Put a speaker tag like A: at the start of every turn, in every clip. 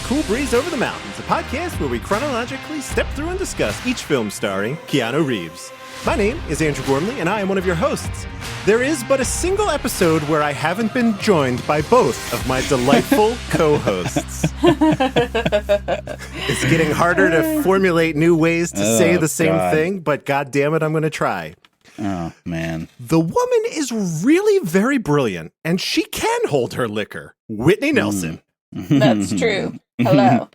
A: Cool Breeze Over the Mountains, a podcast where we chronologically step through and discuss each film starring Keanu Reeves. My name is Andrew Gormley, and I am one of your hosts. There is but a single episode where I haven't been joined by both of my delightful co-hosts. It's getting harder to formulate new ways to say the same thing, but God damn it, I'm going to try.
B: Oh, man.
A: The woman is really very brilliant, and she can hold her liquor. Whitney Nelson.
C: That's true. Hello.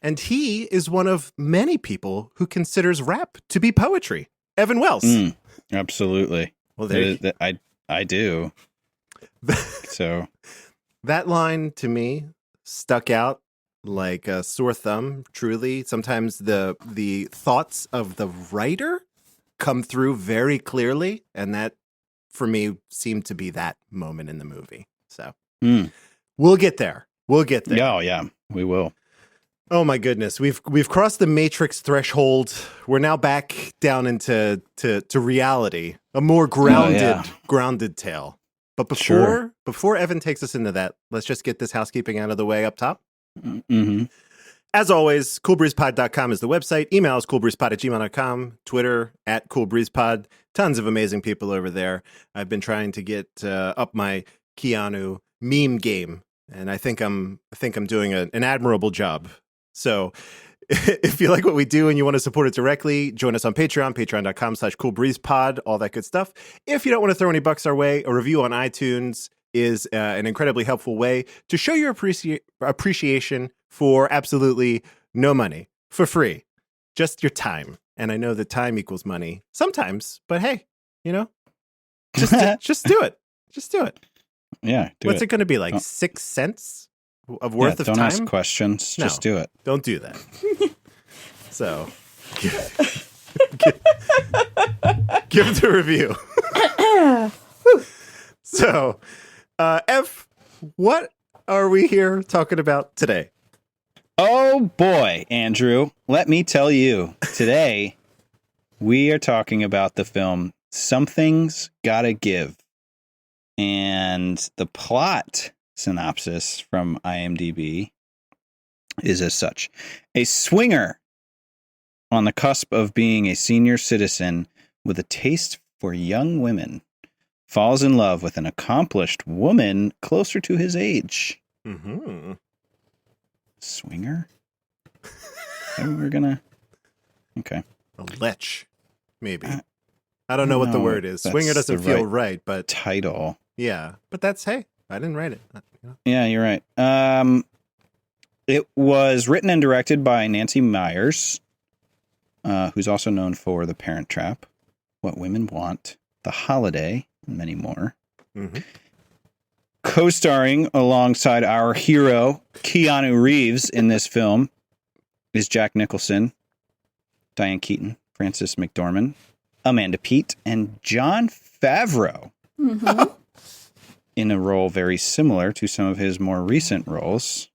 A: And he is one of many people who considers rap to be poetry. Evan Wells.
B: Absolutely.
A: Well, there
B: I do. So
A: that line to me stuck out like a sore thumb. Truly, sometimes the thoughts of the writer come through very clearly, and that for me seemed to be that moment in the movie. So we'll get there. We'll get there.
B: Yeah, we will.
A: Oh my goodness, we've crossed the Matrix threshold. We're now back down into reality, a more grounded tale. But before Evan takes us into that, let's just get this housekeeping out of the way up top.
B: Mm-hmm.
A: As always, coolbreezepod.com is the website. Email is coolbreezepod@gmail.com. Twitter @coolbreezepod. Tons of amazing people over there. I've been trying to get up my Keanu meme game, and I think I'm doing an admirable job. So if you like what we do and you want to support it directly, join us on Patreon, patreon.com/coolbreezepod, all that good stuff. If you don't want to throw any bucks our way, a review on iTunes is an incredibly helpful way to show your appreciation for absolutely no money, for free, just your time. And I know that time equals money sometimes, but hey, just do it. Just do it.
B: Yeah.
A: What's it going to be, like 6 cents of worth of
B: don't
A: time?
B: Don't ask questions.
A: No,
B: just do it.
A: Don't do that. So, give it a review. So, F, what are we here talking about today?
B: Oh boy, Andrew, let me tell you. Today, we are talking about the film Something's Gotta Give. And the plot synopsis from IMDb is as such. A swinger on the cusp of being a senior citizen with a taste for young women falls in love with an accomplished woman closer to his age.
A: Mm-hmm.
B: Swinger? We're gonna... Okay.
A: A lech, maybe. I don't know what the word is. Swinger doesn't feel right, but...
B: Title.
A: Yeah, but that's, hey, I didn't write it.
B: Yeah, you're right. It was written and directed by Nancy Meyers, who's also known for The Parent Trap, What Women Want, The Holiday, and many more.
A: Mm-hmm.
B: Co-starring alongside our hero, Keanu Reeves, in this film is Jack Nicholson, Diane Keaton, Frances McDormand, Amanda Peet, and Jon Favreau.
C: Mm-hmm.
B: In a role very similar to some of his more recent roles.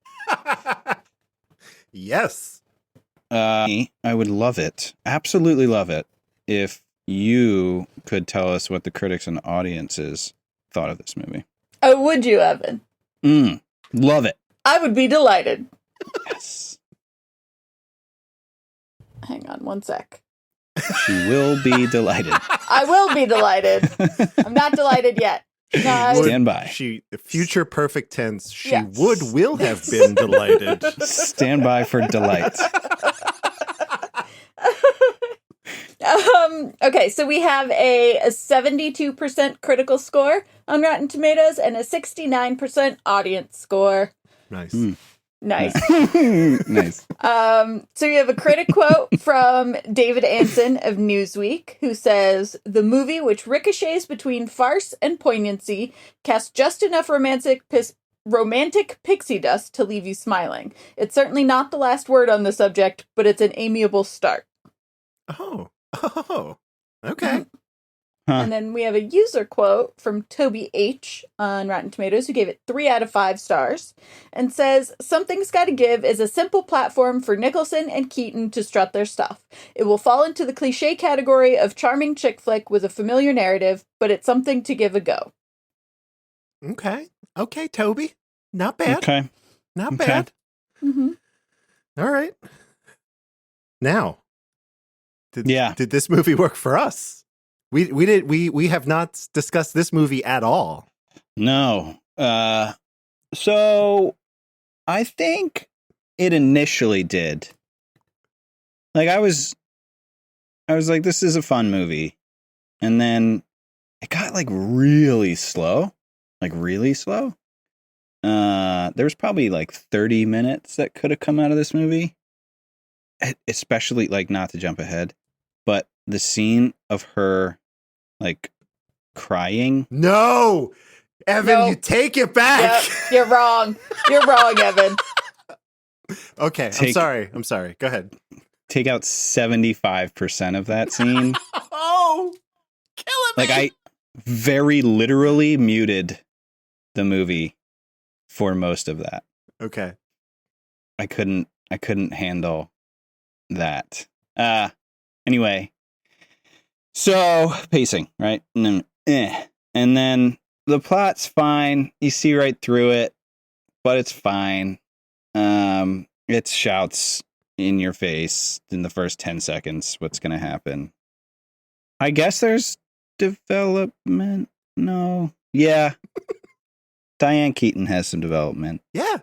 A: Yes.
B: I would love it, absolutely love it, if you could tell us what the critics and audiences thought of this movie.
C: Oh, would you, Evan?
B: Love it.
C: I would be delighted.
B: Yes.
C: Hang on one sec.
B: She will be delighted.
C: I will be delighted. I'm not delighted yet. No,
B: Stand by.
A: Future perfect tense. She
C: Yes.
A: will have been delighted.
B: Stand by for delight.
C: Okay, so we have a 72% critical score on Rotten Tomatoes and a 69% audience score.
A: Nice.
C: Nice.
B: Nice.
C: So you have a critic quote from David Anson of Newsweek, who says, "The movie, which ricochets between farce and poignancy, casts just enough romantic pixie dust to leave you smiling. It's certainly not the last word on the subject, but it's an amiable start."
A: Oh, okay.
B: Huh.
C: And then we have a user quote from Toby H. on Rotten Tomatoes, who gave it 3 out of 5 stars, and says, "Something's Gotta Give is a simple platform for Nicholson and Keaton to strut their stuff. It will fall into the cliche category of charming chick flick with a familiar narrative, but it's something to give a go."
A: Okay, Toby. Not bad.
B: Okay.
A: Not
B: Okay.
A: bad.
C: Mm-hmm.
A: All right. Now, did this movie work for us? We have not discussed this movie at all.
B: No. So I think it initially did. Like I was like, this is a fun movie. And then it got like really slow. There was probably like 30 minutes that could have come out of this movie. Especially, like, not to jump ahead, but the scene of her like crying.
A: No, Evan, you take it back.
C: Yep, you're wrong. You're wrong, Evan.
A: Okay, I'm sorry. Go ahead.
B: Take out 75% of that scene.
A: Oh, killing me.
B: Like, I very literally muted the movie for most of that.
A: Okay.
B: I couldn't handle that. Anyway. So, pacing, right? And then the plot's fine. You see right through it, but it's fine. It shouts in your face in the first 10 seconds what's going to happen. I guess there's development. No. Yeah. Diane Keaton has some development.
A: Yeah.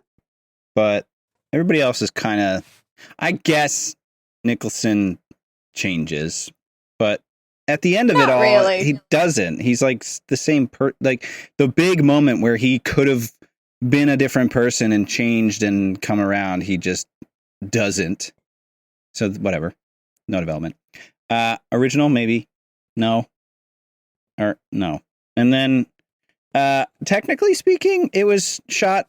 B: But everybody else is kind of, I guess Nicholson changes, but at the end of
C: Not
B: it all,
C: really.
B: he doesn't. He's like the same like the big moment where he could have been a different person and changed and come around. He just doesn't. So whatever. No development. Original, maybe. No. Or no. And then, technically speaking, it was shot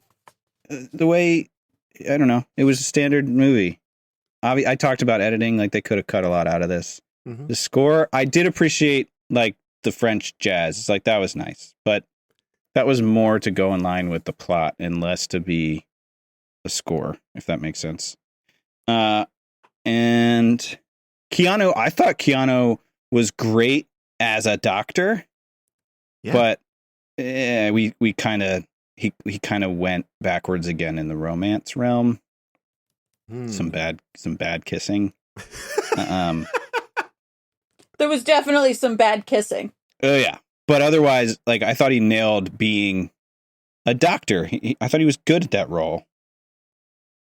B: the way, I don't know, it was a standard movie. I talked about editing, like they could have cut a lot out of this.
A: Mm-hmm.
B: The score, I did appreciate, like, the French jazz. It's like, that was nice. But that was more to go in line with the plot and less to be the score, if that makes sense. And Keanu, I thought Keanu was great as a doctor. Yeah. But he kind of went backwards again in the romance realm. Some bad kissing.
C: There was definitely some bad kissing.
B: Oh yeah, but otherwise, like, I thought he nailed being a doctor. I thought he was good at that role.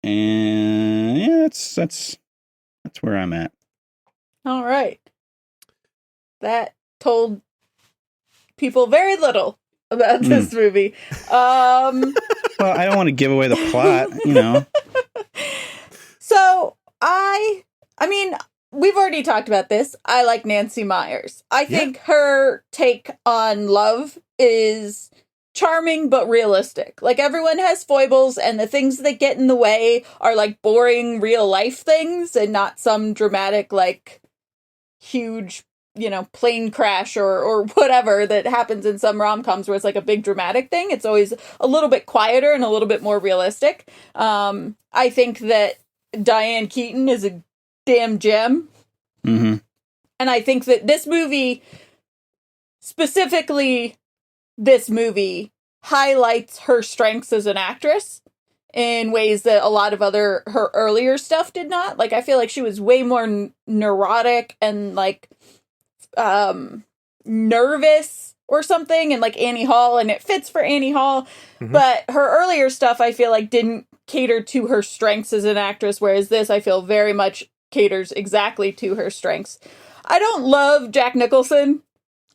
B: And yeah, that's where I'm at.
C: All right, that told people very little about this movie.
B: Well, I don't want to give away the plot, you know.
C: So I mean, we've already talked about this. I like Nancy Meyers. I think her take on love is charming but realistic. Like, everyone has foibles, and the things that get in the way are like boring real life things and not some dramatic, like, huge, you know, plane crash or whatever that happens in some rom-coms where it's like a big dramatic thing. It's always a little bit quieter and a little bit more realistic. I think that Diane Keaton is a damn gem.
B: Mm-hmm.
C: And I think that this movie, specifically this movie, highlights her strengths as an actress in ways that a lot of her earlier stuff did not. Like, I feel like she was way more neurotic and, like, nervous or something, and like Annie Hall, and it fits for Annie Hall. Mm-hmm. But her earlier stuff, I feel like, didn't cater to her strengths as an actress, whereas this, I feel, very much caters exactly to her strengths. I don't love Jack Nicholson.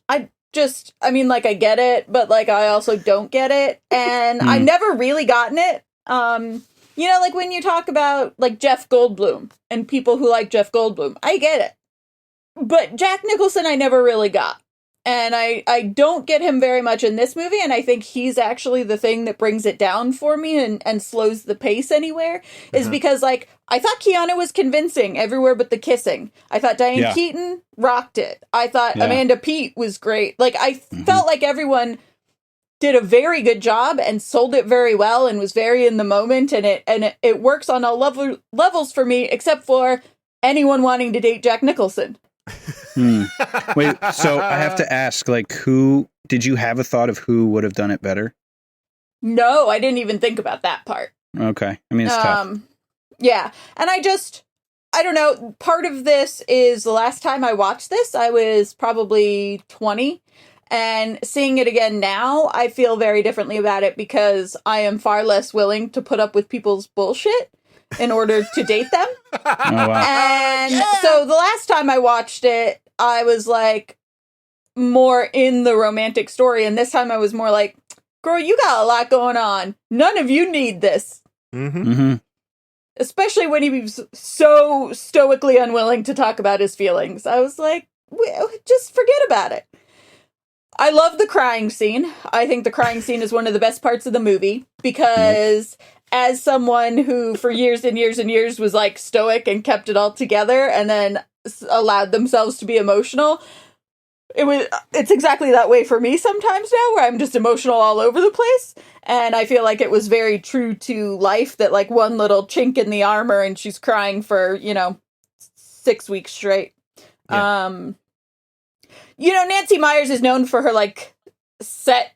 C: I mean, like, I get it, but, like, I also don't get it, and I've never really gotten it. You know, like, when you talk about, like, Jeff Goldblum and people who like Jeff Goldblum, I get it. But Jack Nicholson, I never really got. And I don't get him very much in this movie, and I think he's actually the thing that brings it down for me and slows the pace anywhere, is because, like, I thought Keanu was convincing everywhere but the kissing. I thought Diane Keaton rocked it. I thought Amanda Peet was great. Like, I felt like everyone did a very good job and sold it very well and was very in the moment, and it works on all levels for me, except for anyone wanting to date Jack Nicholson.
B: Wait, so I have to ask, like, who did you have a thought of who would have done it better?
C: No, I didn't even think about that part.
B: Okay. I mean, it's tough.
C: Yeah. And I don't know, part of this is the last time I watched this, I was probably 20. And seeing it again now, I feel very differently about it because I am far less willing to put up with people's bullshit in order to date them.
B: Oh, wow.
C: And so the last time I watched it, I was like more in the romantic story. And this time I was more like, girl, you got a lot going on. None of you need this.
A: Mm-hmm.
B: Mm-hmm.
C: Especially when he was so stoically unwilling to talk about his feelings. I was like, just forget about it. I love the crying scene. I think the crying scene is one of the best parts of the movie because as someone who for years and years and years was like stoic and kept it all together and then allowed themselves to be emotional, it's exactly that way for me sometimes now where I'm just emotional all over the place. And I feel like it was very true to life that like one little chink in the armor and she's crying for, 6 weeks straight.
A: Yeah.
C: Nancy Meyers is known for her like set,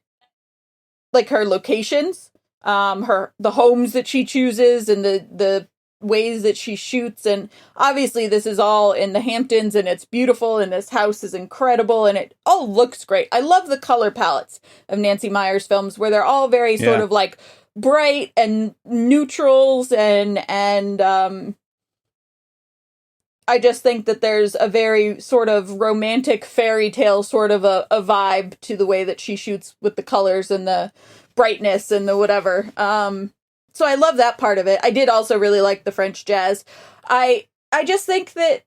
C: like her locations, the homes that she chooses and the ways that she shoots. And obviously this is all in the Hamptons and it's beautiful and this house is incredible and it all looks great. I love the color palettes of Nancy Meyers films where they're all very sort of like bright and neutrals and I just think that there's a very sort of romantic fairy tale sort of a vibe to the way that she shoots with the colors and the brightness and the whatever. So I love that part of it. I did also really like the French jazz. I just think that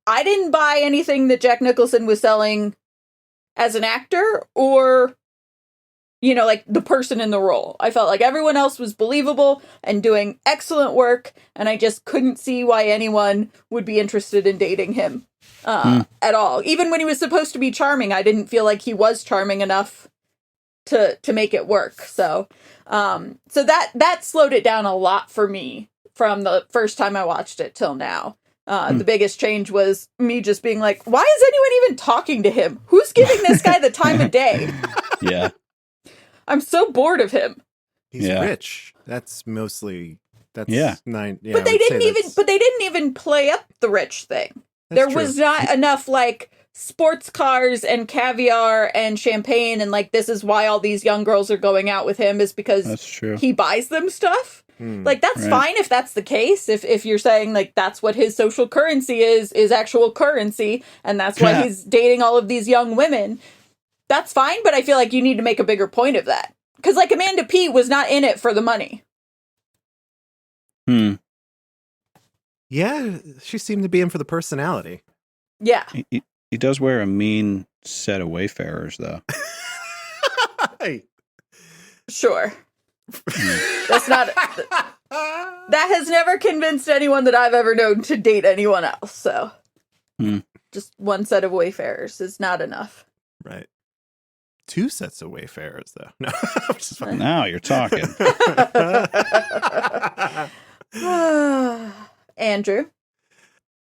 C: I didn't buy anything that Jack Nicholson was selling as an actor or like the person in the role. I felt like everyone else was believable and doing excellent work, and I just couldn't see why anyone would be interested in dating him at all. Even when he was supposed to be charming, I didn't feel like he was charming enough to make it work. So that slowed it down a lot for me from the first time I watched it till now. The biggest change was me just being like, why is anyone even talking to him? Who's giving this guy the time of day?
B: Yeah.
C: I'm so bored of him.
A: He's rich. That's nine.
C: But they didn't even play up the rich thing. There was not enough like sports cars and caviar and champagne and like this is why all these young girls are going out with him is because he buys them stuff. Like that's fine if that's the case. If you're saying like that's what his social currency is actual currency and that's why he's dating all of these young women. That's fine, but I feel like you need to make a bigger point of that. Because, like, Amanda P. was not in it for the money.
A: Yeah, she seemed to be in for the personality.
C: Yeah.
B: He does wear a mean set of Wayfarers, though.
C: Sure. That's not... That has never convinced anyone that I've ever known to date anyone else, so... Just one set of Wayfarers is not enough.
A: Right. 2 sets of Wayfarers, though. No, I'm just fucking.
B: Now you're talking.
C: Andrew?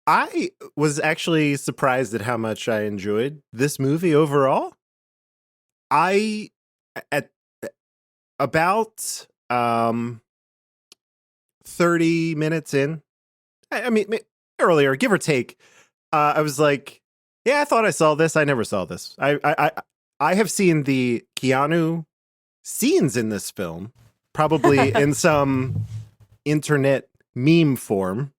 A: I was actually surprised at how much I enjoyed this movie overall. At about 30 minutes in, I mean, earlier, give or take, I was like, yeah, I thought I saw this. I never saw this. I have seen the Keanu scenes in this film, probably in some internet meme form,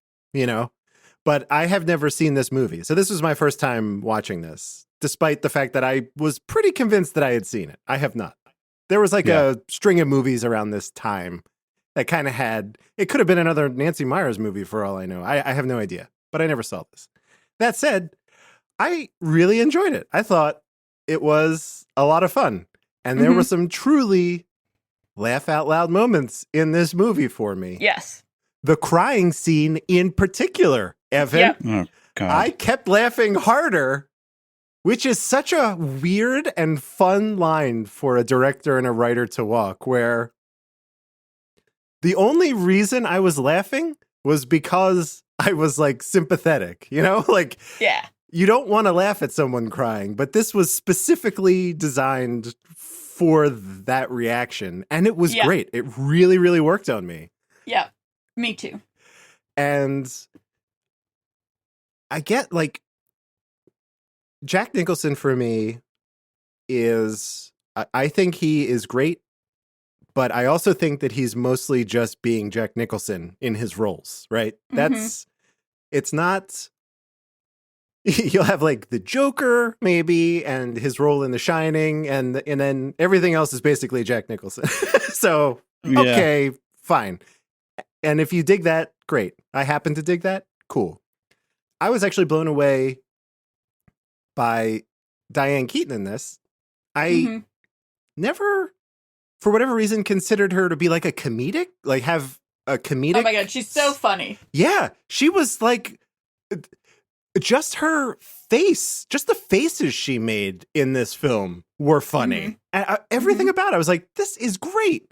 A: but I have never seen this movie. So this was my first time watching this, despite the fact that I was pretty convinced that I had seen it. I have not. There was like a string of movies around this time that kind of it could have been another Nancy Meyers movie for all I know. I have no idea, but I never saw this. That said, I really enjoyed it. I thought it was a lot of fun. And there were some truly laugh out loud moments in this movie for me.
C: Yes.
A: The crying scene in particular, Evan.
C: Yep.
B: Oh, God.
A: I kept laughing harder, which is such a weird and fun line for a director and a writer to walk, where the only reason I was laughing was because I was like sympathetic, like,
C: yeah.
A: You don't want to laugh at someone crying, but this was specifically designed for that reaction. And it was great. It really, really worked on me.
C: Yeah. Me too.
A: And I get like Jack Nicholson for me is I think he is great, but I also think that he's mostly just being Jack Nicholson in his roles, right? It's not you'll have like the Joker maybe and his role in The Shining and then everything else is basically Jack Nicholson. So, okay, fine. And if you dig that, great. I happen to dig that. Cool. I was actually blown away by Diane Keaton in this. I never, for whatever reason, considered her to be like a comedic, like have a comedic.
C: Oh my God, she's so funny.
A: Yeah, she was like, just her face, just the faces she made in this film were funny. And everything about it, I was like, this is great.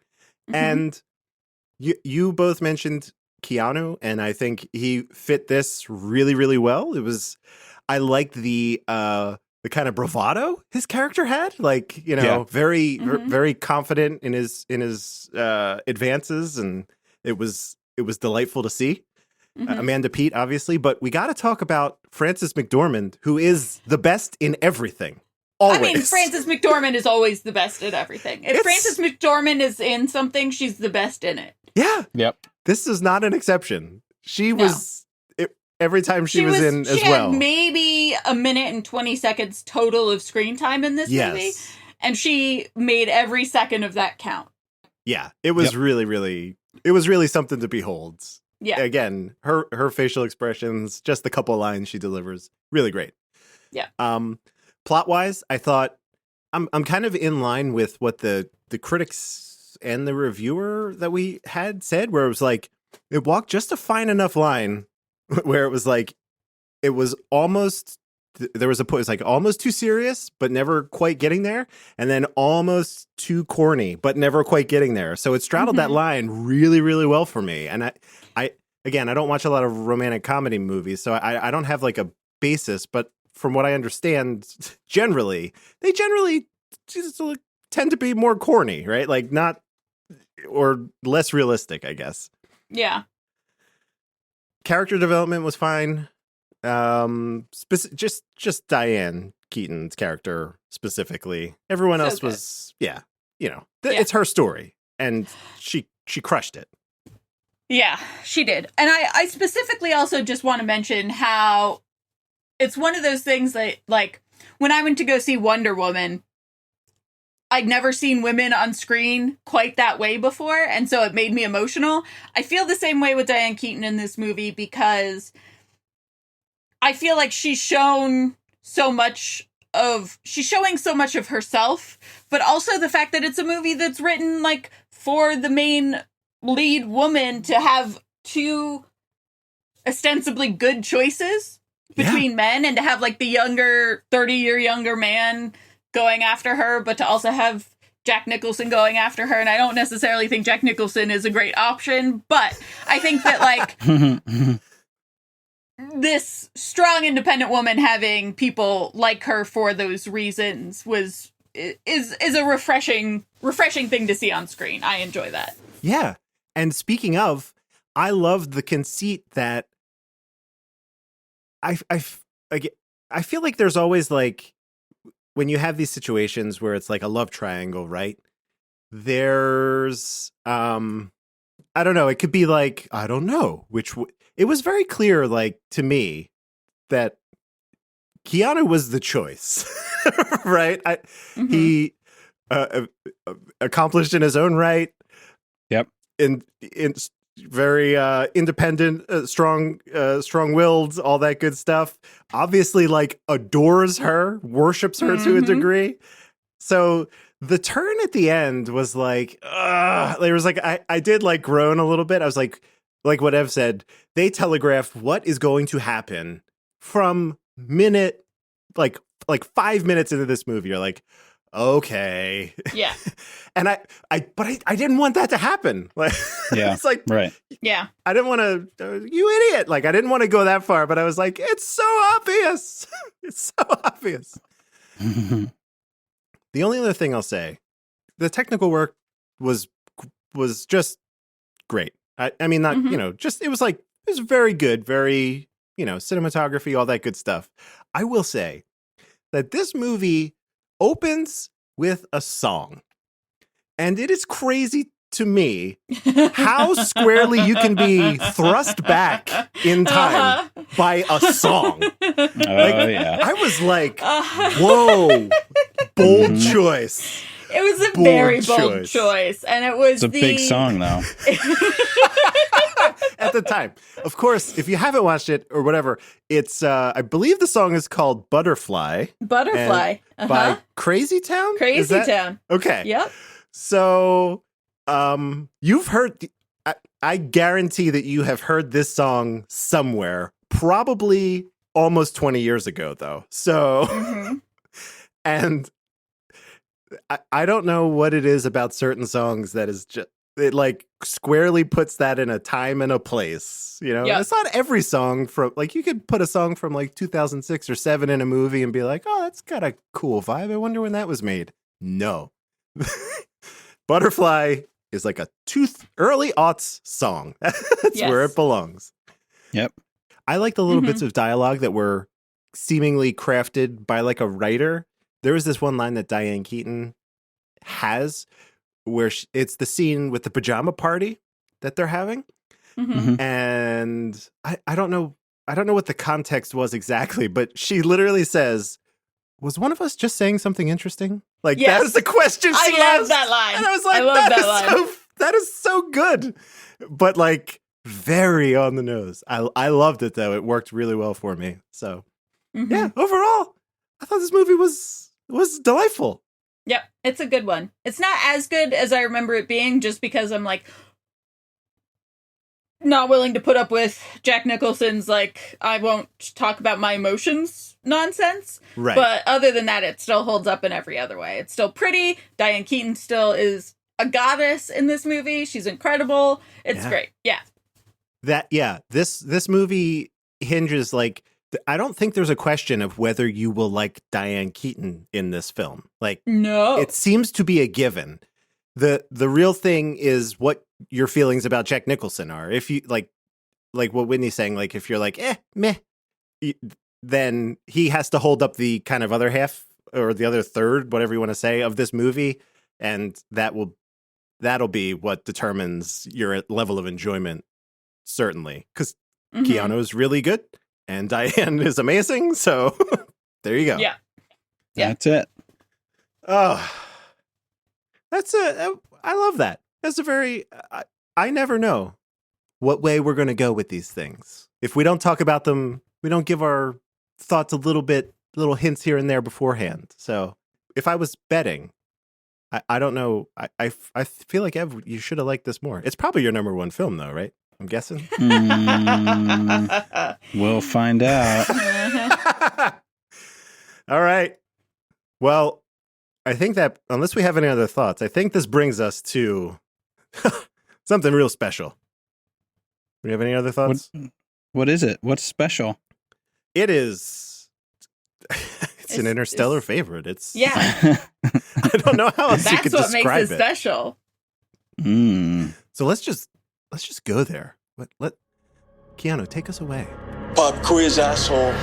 A: And you both mentioned Keanu, and I think he fit this really, really well. I liked the kind of bravado his character had, like, you know, very, very confident in his advances, and it was delightful to see. Amanda Peet, obviously, but we got to talk about Frances McDormand, who is the best in everything. Always.
C: I mean, Frances McDormand is always the best at everything. If Frances McDormand is in something, she's the best in it.
A: Yeah.
B: Yep.
A: This is not an exception. She was every time she was in as well. She had
C: maybe a minute and 20 seconds total of screen time in this movie, and she made every second of that count.
A: Yeah, it was it was really something to behold.
C: Yeah.
A: Again, her facial expressions, just the couple lines she delivers, really great.
C: Yeah.
A: Plot wise, I thought I'm kind of in line with what the critics and the reviewer that we had said, where it was like it walked just a fine enough line where it was like it was almost there was a point, it's like almost too serious, but never quite getting there, and then almost too corny, but never quite getting there. So it straddled that line really, really well for me. And I again, I don't watch a lot of romantic comedy movies, so I don't have like a basis, but from what I understand, they generally just tend to be more corny, right? Like not or less realistic, I guess.
C: Yeah.
A: Character development was fine. Just Diane Keaton's character specifically. Everyone else was, it's her story, and she crushed it.
C: Yeah, she did. And I specifically also just want to mention how it's one of those things that, like, when I went to go see Wonder Woman, I'd never seen women on screen quite that way before, and so it made me emotional. I feel the same way with Diane Keaton in this movie, because I feel like she's showing so much of herself, but also the fact that it's a movie that's written like for the main lead woman to have two ostensibly good choices between men, and to have like the younger 30-year younger man going after her, but to also have Jack Nicholson going after her. And I don't necessarily think Jack Nicholson is a great option, but I think that like this strong independent woman having people like her for those reasons is a refreshing thing to see on screen. I enjoy that.
A: Yeah. And speaking of, I love the conceit that I feel like there's always like, when you have these situations where it's like a love triangle, right? There's, I don't know. It could be like, I don't know it was very clear, like, to me that Keanu was the choice, right? He accomplished in his own right.
B: Yep.
A: In very independent, strong-willed, all that good stuff. Obviously, like, adores her, worships her to a degree. So the turn at the end was like, there was like, I did like groan a little bit. I was like what Ev said, they telegraphed what is going to happen from minute, like 5 minutes into this movie. You're like, okay.
C: Yeah.
A: And I didn't want that to happen. Like,
B: yeah.
A: It's like,
C: right. Yeah.
A: I didn't want to, you idiot. Like, I didn't want to go that far, but I was like, it's so obvious. It's so obvious. The only other thing I'll say, the technical work was just great. I mean, not, just, it was very good, very, cinematography, all that good stuff. I will say that this movie opens with a song. And it is crazy to me how squarely you can be thrust back in time by a song.
B: Yeah.
A: I was like, whoa, bold choice.
C: It was a very bold choice. And it was
B: a big song, though.
A: At the time. Of course, if you haven't watched it or whatever, it's, I believe the song is called Butterfly.
C: Butterfly.
A: By Crazy Town?
C: Crazy Town.
A: Okay.
C: Yep.
A: So, you've heard, I guarantee that you have heard this song somewhere, probably almost 20 years ago, though. So, and I don't know what it is about certain songs that is just, it like squarely puts that in a time and a place, Yep. It's not every song from, like, you could put a song from like 2006 or 7 in a movie and be like, oh, that's got a cool vibe. I wonder when that was made. No. Butterfly is like a early aughts song. That's where it belongs.
B: Yep.
A: I like the little bits of dialogue that were seemingly crafted by like a writer. There was this one line that Diane Keaton has where it's the scene with the pajama party that they're having. And I don't know what the context was exactly, but she literally says, was one of us just saying something interesting? Like, that is the question she asked.
C: I love that line.
A: And I was like, that is so good. But like, very on the nose. I loved it, though. It worked really well for me. So, yeah, overall, I thought this movie was delightful.
C: Yep, it's a good one. It's not as good as I remember it being, just because I'm like, not willing to put up with Jack Nicholson's, like, I won't talk about my emotions nonsense.
A: Right.
C: But other than that, it still holds up in every other way. It's still pretty. Diane Keaton still is a goddess in this movie. She's incredible. It's great. Yeah.
A: This movie hinges, like, I don't think there's a question of whether you will like Diane Keaton in this film. Like,
C: no,
A: it seems to be a given. The real thing is what your feelings about Jack Nicholson are. If you like what Whitney's saying, like, if you're like, meh, then he has to hold up the kind of other half or the other third, whatever you want to say, of this movie. And that'll be what determines your level of enjoyment. Certainly. Because Keanu is really good and Diane is amazing. So there you go.
C: Yeah.
B: That's it.
A: Oh, that's I love that. That's a very, I never know what way we're going to go with these things. If we don't talk about them, we don't give our thoughts little hints here and there beforehand. So if I was betting, I don't know. I feel like, Ev, you should have liked this more. It's probably your number one film, though, right? I'm guessing.
B: We'll find out.
A: All right. Well, I think that unless we have any other thoughts, I think this brings us to something real special. Do you have any other thoughts?
B: What is it? What's special?
A: It is. It's an Interstellar favorite. It's
C: I
A: don't know how else you could describe it.
C: That's what makes it special.
A: So let's just go there. Let Keanu take us away.
D: Pop quiz, asshole.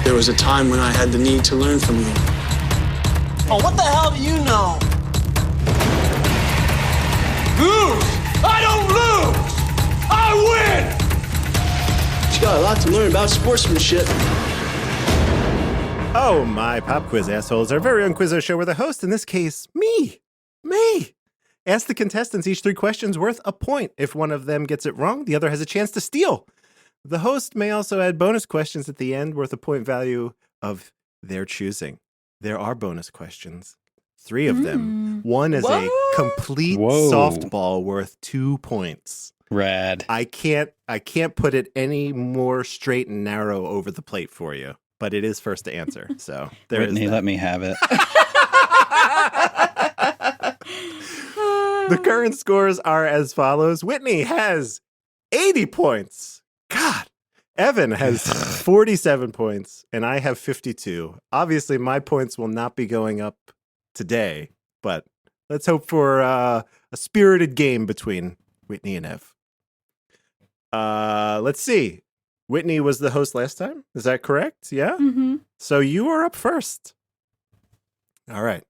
D: There was a time when I had the need to learn from you.
E: Oh, what the hell do you know? Lose! I don't lose! I win!
D: You got a lot to learn about sportsmanship.
A: Oh, my Pop Quiz Assholes, our very own Quizzo show where the host, in this case, me, ask the contestants each 3 questions worth a point. If one of them gets it wrong, the other has a chance to steal. The host may also add bonus questions at the end worth a point value of their choosing. There are bonus questions, 3 of them. One is a complete softball worth 2 points.
B: Rad.
A: I can't put it any more straight and narrow over the plate for you, but it is first to answer. So there
B: Whitney,
A: is that.
B: let me have it.
A: The current scores are as follows. Whitney has 80 points. God. Evan has 47 points, and I have 52. Obviously, my points will not be going up today, but Let's hope for a spirited game between Whitney and Ev. Let's see. Whitney was the host last time. Is that correct? Yeah?
C: Mm-hmm.
A: So you are up first. All right.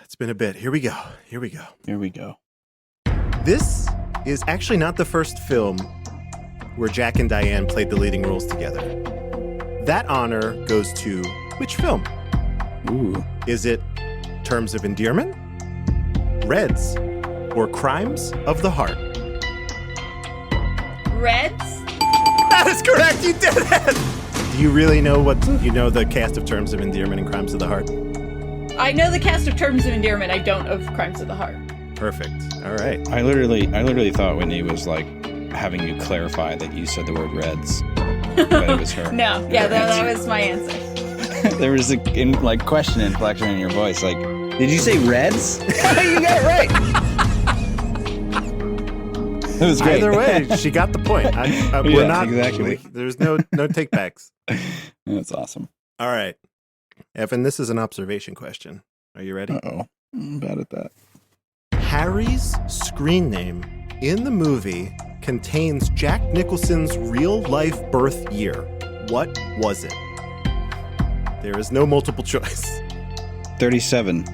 A: It's been a bit. Here we go.
B: Here we go.
A: This is actually not the first film where Jack and Diane played the leading roles together. That honor goes to which film?
B: Ooh.
A: Is it Terms of Endearment, Reds, or Crimes of the Heart?
C: Reds?
A: That is correct. You did it. Do you really know the cast of Terms of Endearment and Crimes of the Heart?
C: I know the cast of Terms of Endearment. I don't of Crimes of the Heart.
A: Perfect. All right.
B: I literally thought Whitney was like having you clarify that you said the word Reds, but it was her.
C: No, yeah, that was my answer.
B: There was a question inflection in your voice. Like, did you say Reds? You got it right. It was great.
A: Either way, she got the point. We're not
B: exactly.
A: There's no takebacks.
B: That's awesome.
A: All right, Evan. This is an observation question. Are you ready?
B: Uh-oh. I'm bad at that.
A: Harry's screen name in the movie contains Jack Nicholson's real-life birth year. What was it? There is no multiple choice.
B: 37.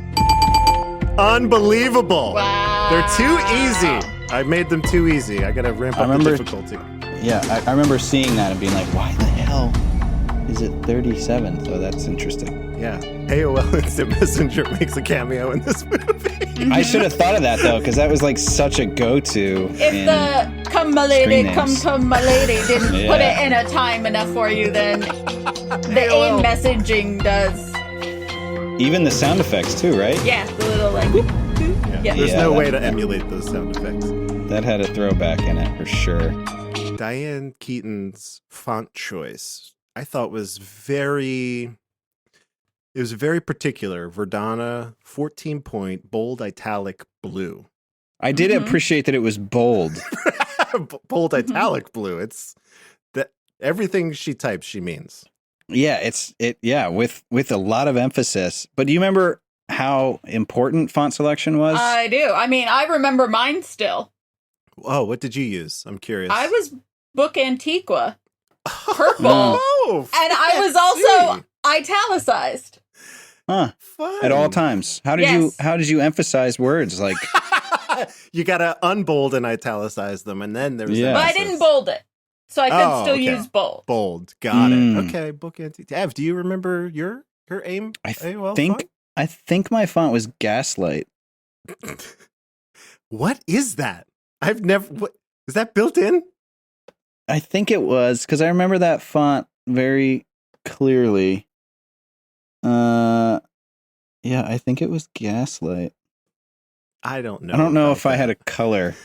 A: Unbelievable.
C: Wow.
A: They're too easy. I made them too easy. I gotta ramp up the difficulty.
B: Yeah, I remember seeing that and being like, why the hell is it 37? So that's interesting.
A: Yeah. AOL Instant Messenger makes a cameo in this movie.
B: I should have thought of that, though, because that was like such a go-to.
C: If the come my lady, come my lady didn't put it in a time enough for you, then the AIM messaging does.
B: Even the sound effects, too, right?
C: Yeah, the little like whoop, whoop. Yeah.
A: There's no way to emulate those sound effects.
B: That had a throwback in it, for sure.
A: Diane Keaton's font choice, I thought was very particular. Verdana, 14-point, bold, italic, blue.
B: I did appreciate that it was bold.
A: Bold, italic, blue. It's that everything she types, she means.
B: Yeah, with a lot of emphasis. But do you remember how important font selection was?
C: I do. I mean, I remember mine still.
A: Oh, what did you use? I'm curious.
C: I was Book Antiqua, purple,
A: Oh,
C: and I was also italicized.
B: Huh.
A: Fun.
B: At all times. How did you emphasize words? Like
A: you gotta unbold and italicize them, and then there's
C: But I didn't bold it, so I could still use bold.
A: Bold. Got it. Okay, Book Antiqua. Ev, do you remember your AIM?
B: I
A: AOL
B: think
A: font?
B: I think my font was Gaslight.
A: What is that? I've never. What is that built in?
B: I think it was because I remember that font very clearly. Yeah, I think it was Gaslight.
A: I don't know.
B: I don't know if I had a color.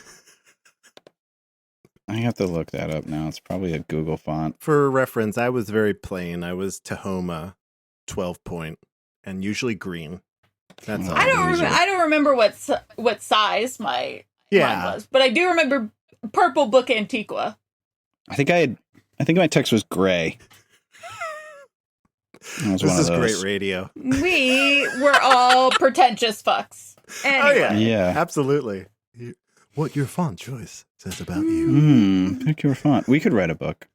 B: I have to look that up now. It's probably a Google font.
A: For reference, I was very plain. I was Tahoma, 12-point, and usually green. That's all.
C: I don't remember what size mine was, but I do remember purple Book Antiqua.
B: I think my text was gray.
A: This is great radio.
C: We were all pretentious fucks. Anyway.
A: Oh yeah, absolutely. What your font choice says about you.
B: Pick your font. We could write a book.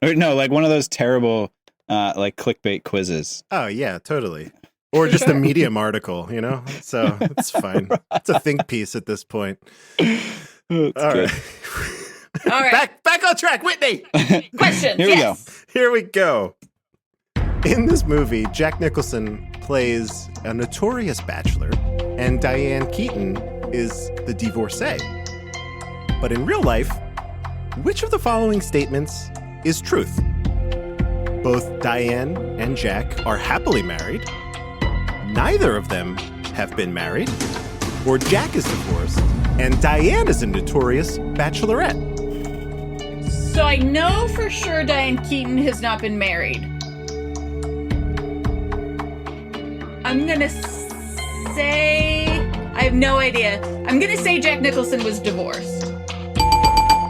B: Or, no, like one of those terrible like clickbait quizzes.
A: Oh yeah, totally. Or just a Medium article, you know? So it's fine. It's a think piece at this point. All right.
C: All right.
A: Back on track, Whitney.
C: Questions.
A: Here we go. In this movie, Jack Nicholson plays a notorious bachelor, and Diane Keaton is the divorcee. But in real life, which of the following statements is truth? Both Diane and Jack are happily married. Neither of them have been married. Or Jack is divorced, and Diane is a notorious bachelorette.
C: So I know for sure Diane Keaton has not been married. I'm gonna say... I have no idea. I'm gonna say Jack Nicholson was divorced.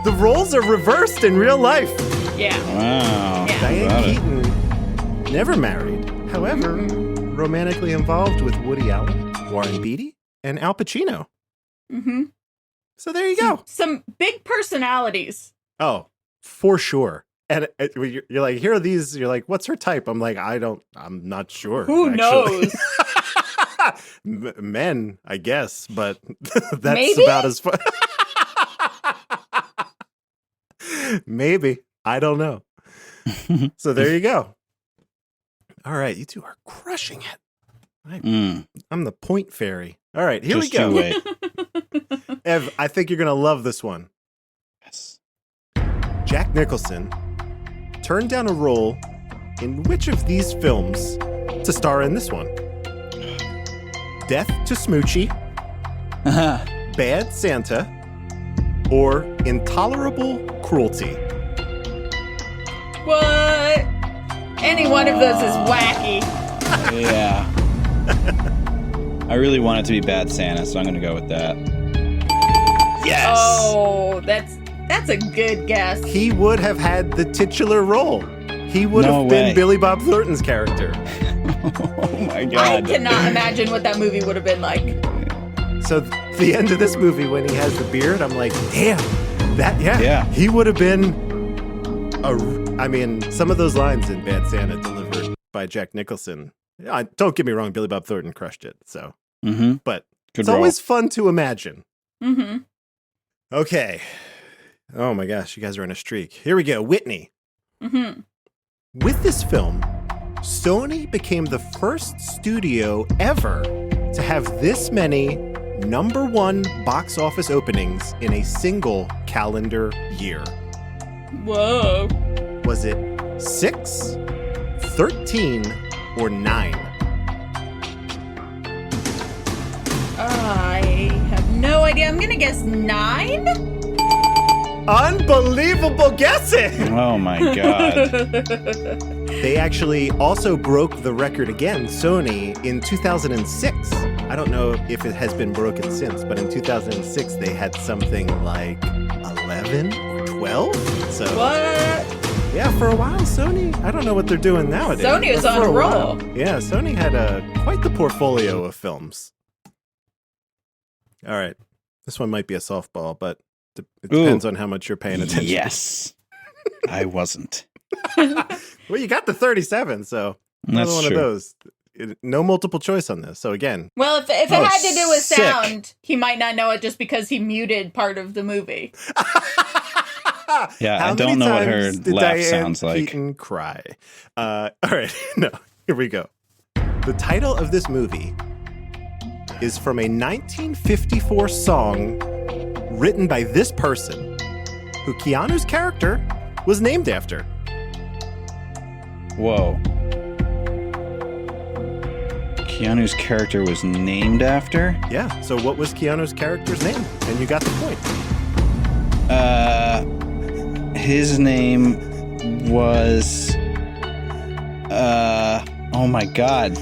A: The roles are reversed in real life.
C: Yeah.
B: Wow.
C: Yeah.
A: Diane Keaton never married. However, romantically involved with Woody Allen, Warren Beatty, and Al Pacino.
C: Mm-hmm.
A: So there you go.
C: Some big personalities.
A: Oh, for sure. And you're like, here are these. You're like, what's her type? I'm like, I'm not sure.
C: Who knows?
A: Men, I guess, but that's
C: Maybe?
A: about as far. Maybe. I don't know. So there you go. All right, you two are crushing it. I'm the point fairy. All right, here we go. Ev, I think you're going to love this one.
B: Yes.
A: Jack Nicholson turned down a role in which of these films to star in this one? Death to Smoochie, Bad Santa, or Intolerable Cruelty?
C: What? Any one of those is wacky.
B: Yeah. I really want it to be Bad Santa, so I'm going to go with that. Yes!
C: Oh, that's a good guess.
A: He would have had the titular role. He would
B: No
A: have been
B: way.
A: Billy Bob Thornton's character.
B: Oh my
C: I
B: god.
C: cannot imagine what that movie would have been like.
A: So the end of this movie, when he has the beard, I'm like, damn,
B: Yeah.
A: he would have been some of those lines in Bad Santa delivered by Jack Nicholson. Don't get me wrong, Billy Bob Thornton crushed it. So, but
B: Good
A: it's
B: role.
A: always fun to imagine.
C: Mm-hmm.
A: Okay. Oh my gosh, you guys are on a streak. Here we go. Whitney.
C: Mm-hmm.
A: With this film, Sony became the first studio ever to have this many #1 box office openings in a single calendar year.
C: Whoa.
A: Was it 6, 13, or 9?
C: I have no idea. I'm gonna guess 9.
A: Unbelievable guessing!
B: Oh my god.
A: They actually also broke the record again, Sony, in 2006. I don't know if it has been broken since, but in 2006 they had something like 11 or 12. So
C: What?
A: yeah, for a while, Sony, I don't know what they're doing nowadays.
C: Sony was
A: but
C: on
A: for
C: a
A: while,
C: roll.
A: yeah, Sony had quite the portfolio of films. All right. This one might be a softball, but it depends on how much you're paying attention.
B: Yes. I wasn't.
A: Well, you got the 37, so another
B: That's
A: one
B: true.
A: of those. No multiple choice on this. So again,
C: Well, if it
B: Oh,
C: had to do with
B: sick.
C: sound, he might not know it just because he muted part of the movie.
B: Yeah,
A: how
B: I don't
A: many
B: know what her
A: times did
B: laugh
A: Diane
B: sounds like.
A: Keaton cry. All right, no, here we go. The title of this movie is from a 1954 song written by this person, who Keanu's character was named after.
B: Whoa. Keanu's character was named after?
A: Yeah. So what was Keanu's character's name? And you got the point.
B: His name was oh my god.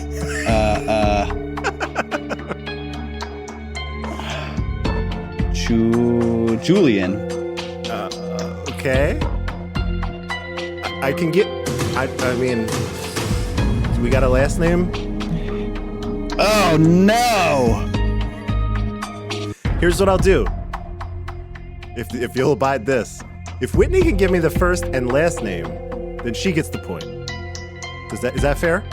B: Julian.
A: Okay. I can get. I mean, do we got a last name?
B: Oh no.
A: Here's what I'll do. If you'll abide this, if Whitney can give me the first and last name, then she gets the point. Is that fair?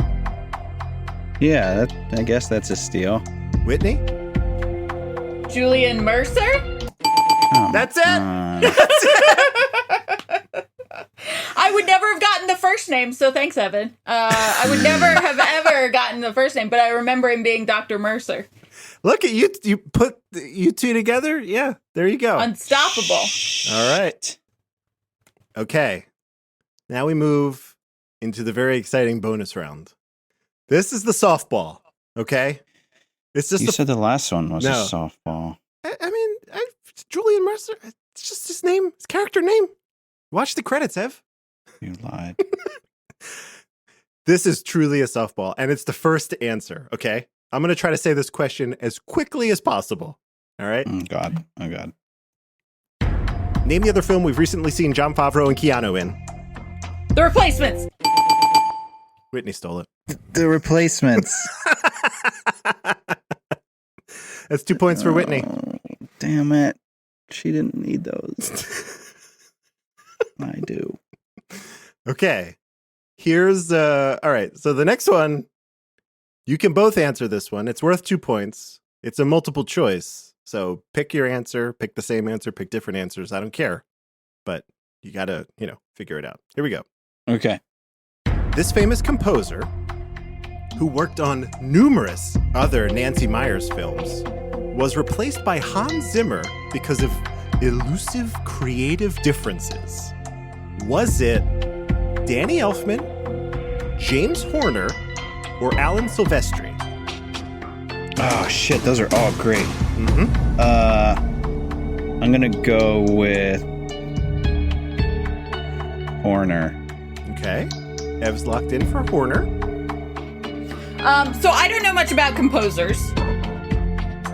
B: Yeah, I guess that's a steal.
A: Whitney?
C: Julian Mercer?
B: Oh,
A: That's it.
C: I would never have gotten the first name, so thanks, Evan. I would never have ever gotten the first name, but I remember him being Dr. Mercer.
A: Look at you. You put you two together. Yeah, there you go.
C: Unstoppable.
A: All right. Okay. Now we move into the very exciting bonus round. This is the softball. Okay. It's just
B: You said the last one was
A: No.
B: a softball.
A: I mean, Julian Mercer. It's just his name, his character name. Watch the credits, Ev.
B: You lied.
A: This is truly a softball, and it's the first to answer. Okay. I'm going to try to say this question as quickly as possible. All right.
B: Oh god. Oh god.
A: Name the other film we've recently seen Jon Favreau and Keanu in.
C: The Replacements.
A: Whitney stole it.
B: The replacements.
A: That's 2 points for Whitney.
B: Oh, damn it. She didn't need those. I do.
A: Okay. Here's all right. So the next one, you can both answer this one. It's worth 2 points. It's a multiple choice. So pick your answer, pick the same answer, pick different answers. I don't care. But you got to, figure it out. Here we go.
B: Okay.
A: This famous composer, who worked on numerous other Nancy Meyers films, was replaced by Hans Zimmer because of elusive creative differences. Was it Danny Elfman, James Horner, or Alan Silvestri?
B: Oh, shit. Those are all great.
A: Mm-hmm.
B: I'm going to go with Horner.
A: Okay. Ev's locked in for Horner.
C: So I don't know much about composers.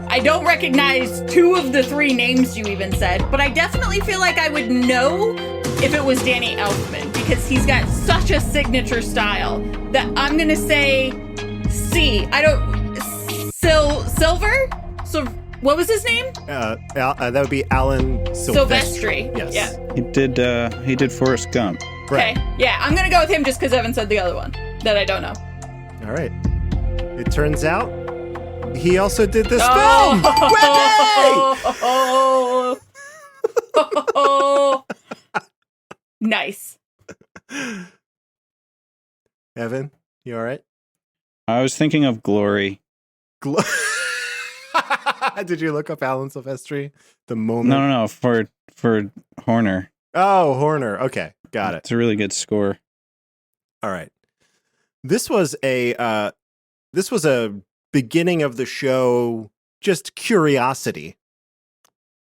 C: I don't recognize 2 of the 3 names you even said, but I definitely feel like I would know if it was Danny Elfman because he's got such a signature style that I'm gonna say C. Silver? So what was his name?
A: That would be Alan Silvestri.
C: Silvestri.
A: Yes.
C: Yeah.
B: He did Forrest Gump.
A: Right.
C: Okay. Yeah, I'm gonna go with him just because Evan said the other one that I don't know.
A: All right. It turns out he also did this film.
C: Oh. Nice.
A: Evan, you all right?
B: I was thinking of Glory.
A: Did you look up Alan Silvestri? The moment?
B: No. For Horner.
A: Oh, Horner. Okay, got it.
B: It's a really good score.
A: All right. This was a beginning of the show, just curiosity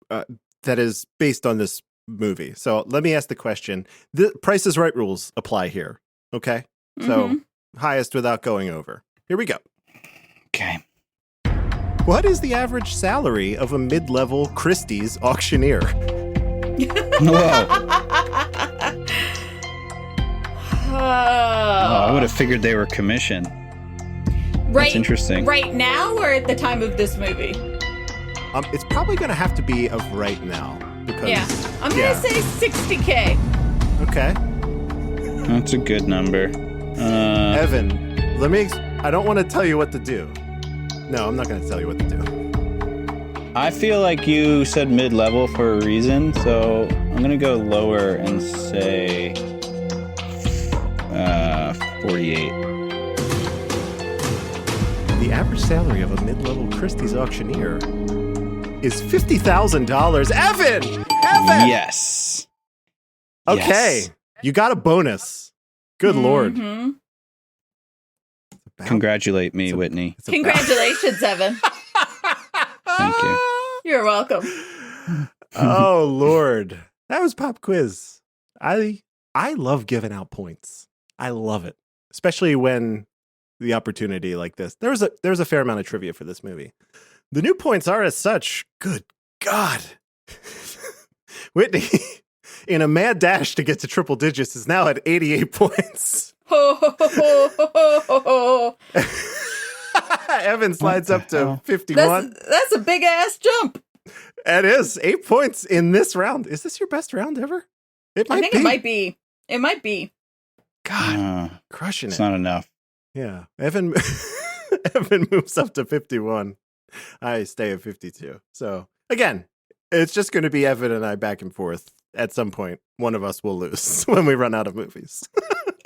A: that is based on this movie. So let me ask the question. The Price is Right rules apply here. Okay. So highest without going over. Here we go.
B: Okay.
A: What is the average salary of a mid-level Christie's auctioneer?
B: Whoa. I would have figured they were commission. That's interesting.
C: Right now or at the time of this movie?
A: It's probably going to have to be of right now. Because,
C: yeah. I'm going to say $60K.
A: Okay.
B: That's a good number.
A: Evan, I don't want to tell you what to do. No, I'm not going to tell you what to do.
B: I feel like you said mid-level for a reason, so I'm going to go lower and say 48.
A: The average salary of a mid-level Christie's auctioneer is $50,000. Evan!
B: Yes.
A: Okay.
B: Yes.
A: You got a bonus. Good Lord.
B: Congratulate me, Whitney.
C: Congratulations, Evan.
B: Thank you.
C: You're welcome.
A: Oh, Lord. That was Pop Quiz. I love giving out points. I love it. Especially when the opportunity like this. There's a fair amount of trivia for this movie. The new points are as such. Good God. Whitney, in a mad dash to get to triple digits, is now at 88 points. Evan slides up to 51.
C: That's a big ass jump.
A: It is 8 points in this round. Is this your best round ever?
C: I think it might be. It might be.
A: God, crushing it.
B: It's not enough.
A: Yeah. Evan moves up to 51. I stay at 52. So again, it's just going to be Evan and I back and forth. At some point, one of us will lose when we run out of movies.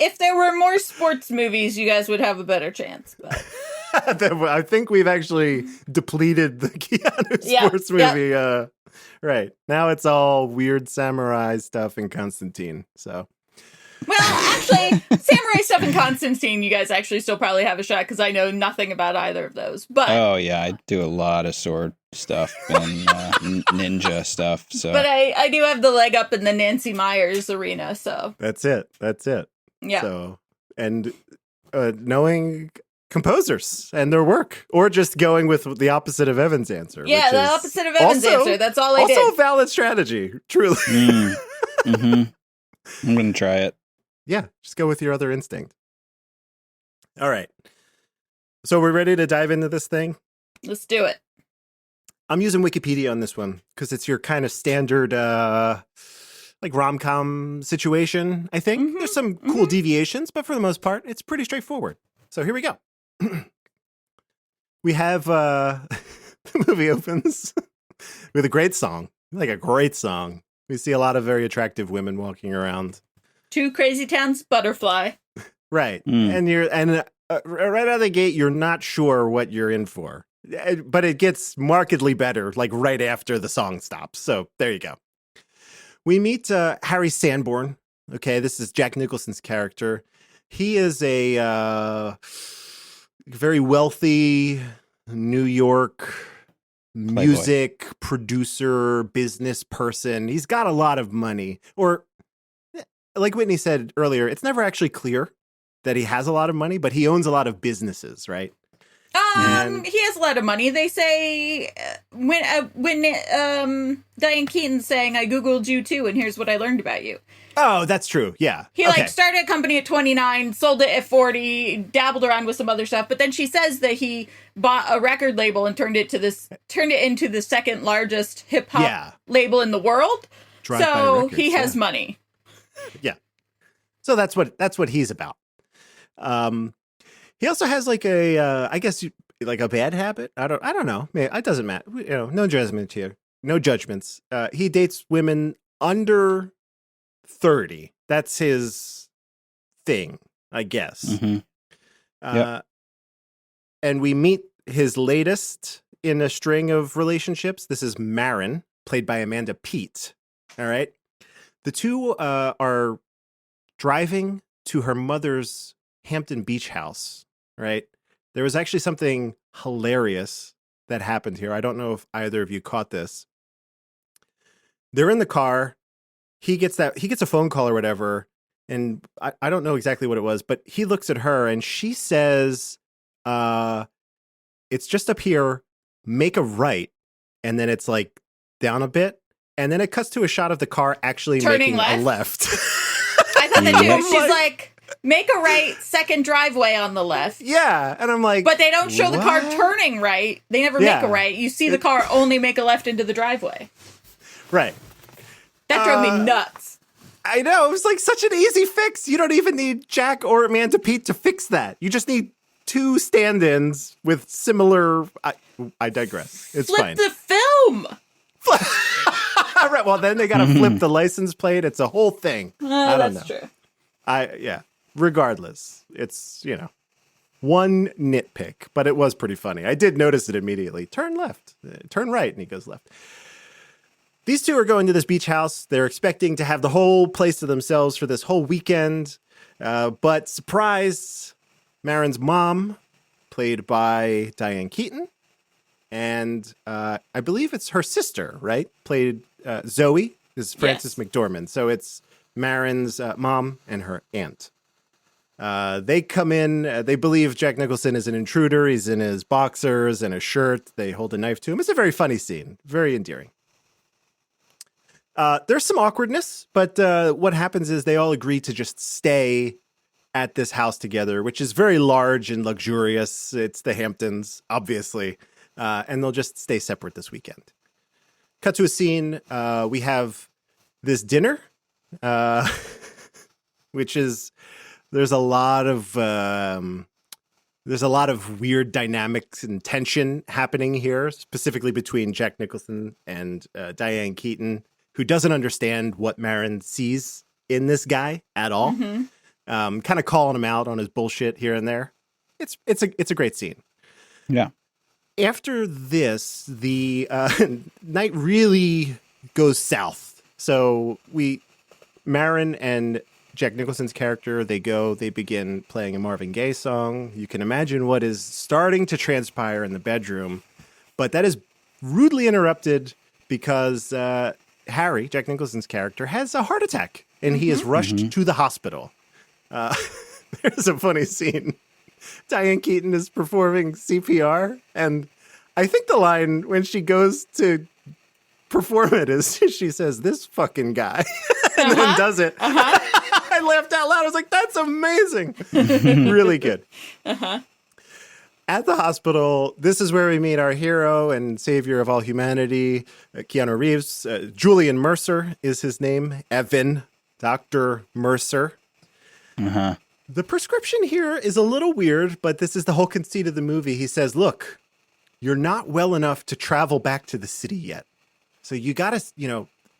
C: If there were more sports movies, you guys would have a better chance. But
A: I think we've actually depleted the Keanu sports movie.
C: Yeah.
A: Right. Now it's all weird samurai stuff in Constantine. So.
C: Well, actually, samurai stuff and Constantine, you guys actually still probably have a shot because I know nothing about either of those. But
B: oh yeah, I do a lot of sword stuff and ninja stuff. So,
C: but I do have the leg up in the Nancy Meyers arena. So
A: that's it.
C: Yeah.
A: So and knowing composers and their work, or just going with the opposite of Evan's answer.
C: Yeah, the opposite of Evan's answer. That's all I did.
A: Also, valid strategy. Truly.
B: I'm gonna try it.
A: Yeah, just go with your other instinct. All right. So we're ready to dive into this thing?
C: Let's do it.
A: I'm using Wikipedia on this one because it's your kind of standard like rom-com situation, I think.
C: Mhm,
A: There's some cool deviations, but for the most part, it's pretty straightforward. So here we go. We have the movie opens with a great song, like a great song. We see a lot of very attractive women walking around.
C: Two Crazy Town's Butterfly.
A: Right.
B: Mm.
A: And right out of the gate, you're not sure what you're in for. But it gets markedly better, like right after the song stops. So there you go. We meet Harry Sanborn. Okay, this is Jack Nicholson's character. He is a very wealthy New York music producer, business person. He's got a lot of money. Or, like Whitney said earlier, it's never actually clear that he has a lot of money, but he owns a lot of businesses, right?
C: He has a lot of money. They say when Diane Keaton's saying, "I googled you too, and here's what I learned about you."
A: Oh, that's true. Yeah,
C: He like started a company at 29, sold it at 40, dabbled around with some other stuff, but then she says that he bought a record label and turned it into the second largest hip hop label in the world. So he has money.
A: Yeah. So that's what he's about. He also has like I guess like a bad habit. I don't know. It doesn't matter. No judgment here. No judgments. He dates women under 30. That's his thing, I guess.
B: Mm-hmm.
A: And we meet his latest in a string of relationships. This is Marin, played by Amanda Peet. All right. The two are driving to her mother's Hampton Beach house, right? There was actually something hilarious that happened here. I don't know if either of you caught this. They're in the car. He gets a phone call or whatever, and I don't know exactly what it was, but he looks at her and she says, it's just up here, make a right, and then it's like down a bit, and then it cuts to a shot of the car actually
C: Turning
A: making a left.
C: I thought that too. She's like, make a right, second driveway on the left.
A: Yeah, and I'm like,
C: but they don't show the car turning right. They never make a right. You see the car only make a left into the driveway.
A: Right.
C: That drove me nuts.
A: I know. It was like such an easy fix. You don't even need Jack or Amanda Peet to fix that. You just need two stand-ins with similar... I digress. It's fine.
C: Flip the film!
A: Right, well, then they got to flip the license plate. It's a whole thing. I don't know.
C: That's true.
A: Regardless, it's, one nitpick, but it was pretty funny. I did notice it immediately. Turn left, turn right, and he goes left. These two are going to this beach house. They're expecting to have the whole place to themselves for this whole weekend. But surprise, Marin's mom, played by Diane Keaton, and I believe it's her sister, right? Played Zoe, is Frances McDormand. So it's Marin's mom and her aunt. They come in. They believe Jack Nicholson is an intruder. He's in his boxers and a shirt. They hold a knife to him. It's a very funny scene. Very endearing. There's some awkwardness, but what happens is they all agree to just stay at this house together, which is very large and luxurious. It's the Hamptons, obviously. And they'll just stay separate this weekend. Cut to a scene. We have this dinner, which is, there's a lot of weird dynamics and tension happening here, specifically between Jack Nicholson and Diane Keaton, who doesn't understand what Marin sees in this guy at all. Mm-hmm. Kind of calling him out on his bullshit here and there. It's a great scene.
B: Yeah.
A: After this, the night really goes south. So Marin and Jack Nicholson's character, they begin playing a Marvin Gaye song. You can imagine what is starting to transpire in the bedroom, but that is rudely interrupted because Harry, Jack Nicholson's character, has a heart attack, and he is rushed to the hospital. There's a funny scene. Diane Keaton is performing CPR, and I think the line when she goes to perform it is she says, "This fucking guy," and then does it. I laughed out loud. I was like, that's amazing. Really good.
C: Uh-huh.
A: At the hospital, this is where we meet our hero and savior of all humanity, Keanu Reeves. Julian Mercer is his name. Evan, Dr. Mercer.
B: Uh-huh.
A: The prescription here is a little weird, but this is the whole conceit of the movie. He says, look, you're not well enough to travel back to the city yet. So you got to,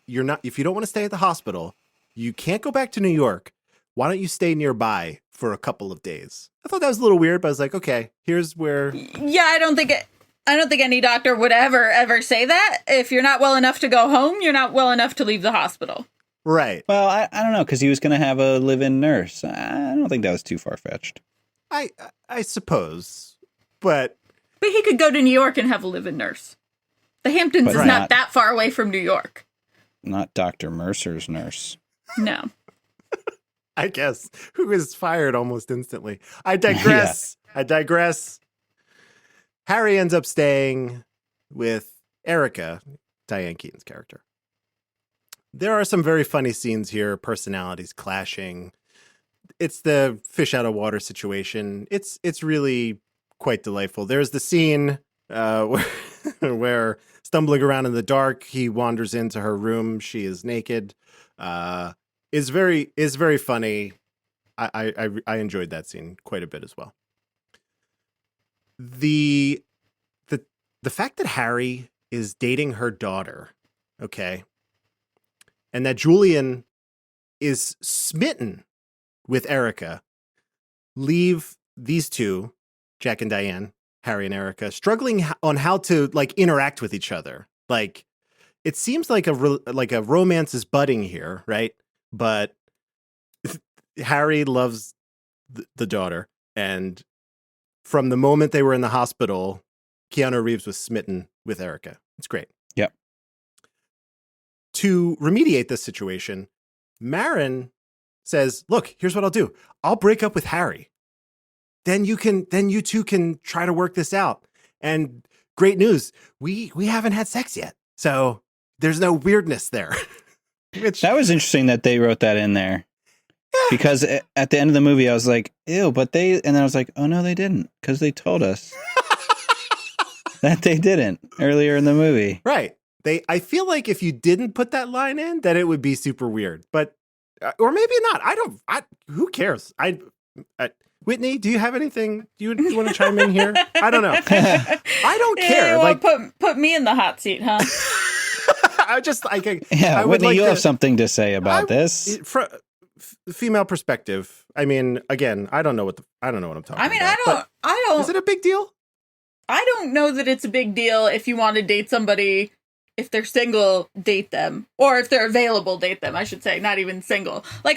A: you're not, if you don't want to stay at the hospital, you can't go back to New York. Why don't you stay nearby for a couple of days? I thought that was a little weird, but I was like, okay, here's where.
C: Yeah, I don't think any doctor would ever say that. If you're not well enough to go home, you're not well enough to leave the hospital.
A: Right.
B: Well, I don't know, because he was going to have a live-in nurse. I don't think that was too far-fetched.
A: I suppose, but
C: he could go to New York and have a live-in nurse. The Hamptons
B: But
C: is
B: not-
C: not that far away from New York.
B: Not Dr. Mercer's nurse.
C: No.
A: I guess, who is fired almost instantly. I digress. I digress. Harry ends up staying with Erica, Diane Keaton's character. There are some very funny scenes here, personalities clashing. It's the fish out of water situation. It's really quite delightful. There's the scene where stumbling around in the dark, he wanders into her room. She is naked. Is very funny. I enjoyed that scene quite a bit as well. The fact that Harry is dating her daughter, okay, and that Julian is smitten with Erica, leave these two, Jack and Diane, Harry and Erica, struggling on how to interact with each other. Like, it seems like a romance is budding here, right? But Harry loves the daughter, and from the moment they were in the hospital, Keanu Reeves was smitten with Erica. It's great.
B: Yep.
A: To remediate this situation, Marin says, look, here's what I'll do. I'll break up with Harry. Then you two can try to work this out. And great news, we haven't had sex yet. So there's no weirdness there.
B: That was interesting that they wrote that in there. Yeah. Because at the end of the movie, I was like, ew, and then I was like, oh no, they didn't. Because they told us that they didn't earlier in the movie.
A: Right. I feel like if you didn't put that line in, that it would be super weird. But, or maybe not. Who cares? Whitney, do you have anything? Do you want to chime in here? I don't know. I don't care.
C: Well, put me in the hot seat, huh?
B: Whitney, you have something to say about this.
A: From female perspective, I mean, again, I don't know what I'm talking about.
C: I don't.
A: Is it a big deal?
C: I don't know that it's a big deal if you want to date somebody. If they're single, date them. Or if they're available, date them, I should say. Not even single. Right.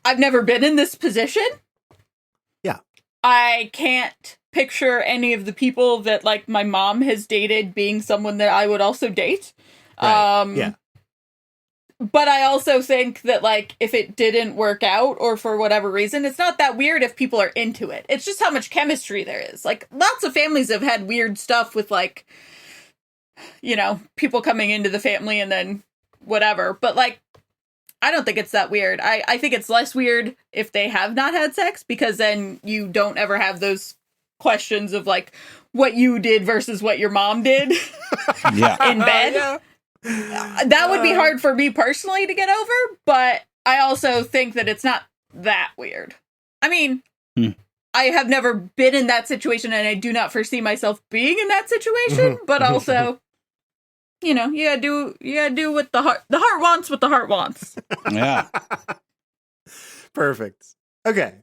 C: I've never been in this position.
A: Yeah.
C: I can't picture any of the people that, my mom has dated being someone that I would also date.
A: Right. Yeah.
C: But I also think that, if it didn't work out or for whatever reason, it's not that weird if people are into it. It's just how much chemistry there is. Lots of families have had weird stuff with, people coming into the family and then whatever. But, I don't think it's that weird. I think it's less weird if they have not had sex, because then you don't ever have those questions of, what you did versus what your mom did in bed.
A: Yeah.
C: That would be hard for me personally to get over, but I also think that it's not that weird. I mean, I have never been in that situation, and I do not foresee myself being in that situation, but also, you gotta do what the heart wants what the heart wants.
B: Yeah.
A: Perfect. Okay.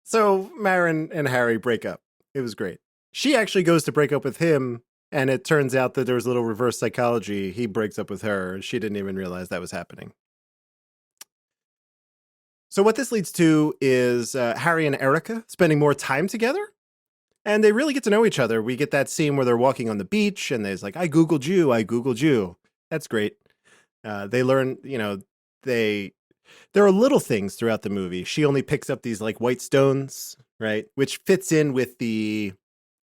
A: So Marin and Harry break up. It was great. She actually goes to break up with him, and it turns out that there was a little reverse psychology. He breaks up with her. She didn't even realize that was happening. So what this leads to is Harry and Erica spending more time together, and they really get to know each other. We get that scene where they're walking on the beach, and there's I Googled you. That's great. They learn, there are little things throughout the movie. She only picks up these white stones, right? Which fits in with the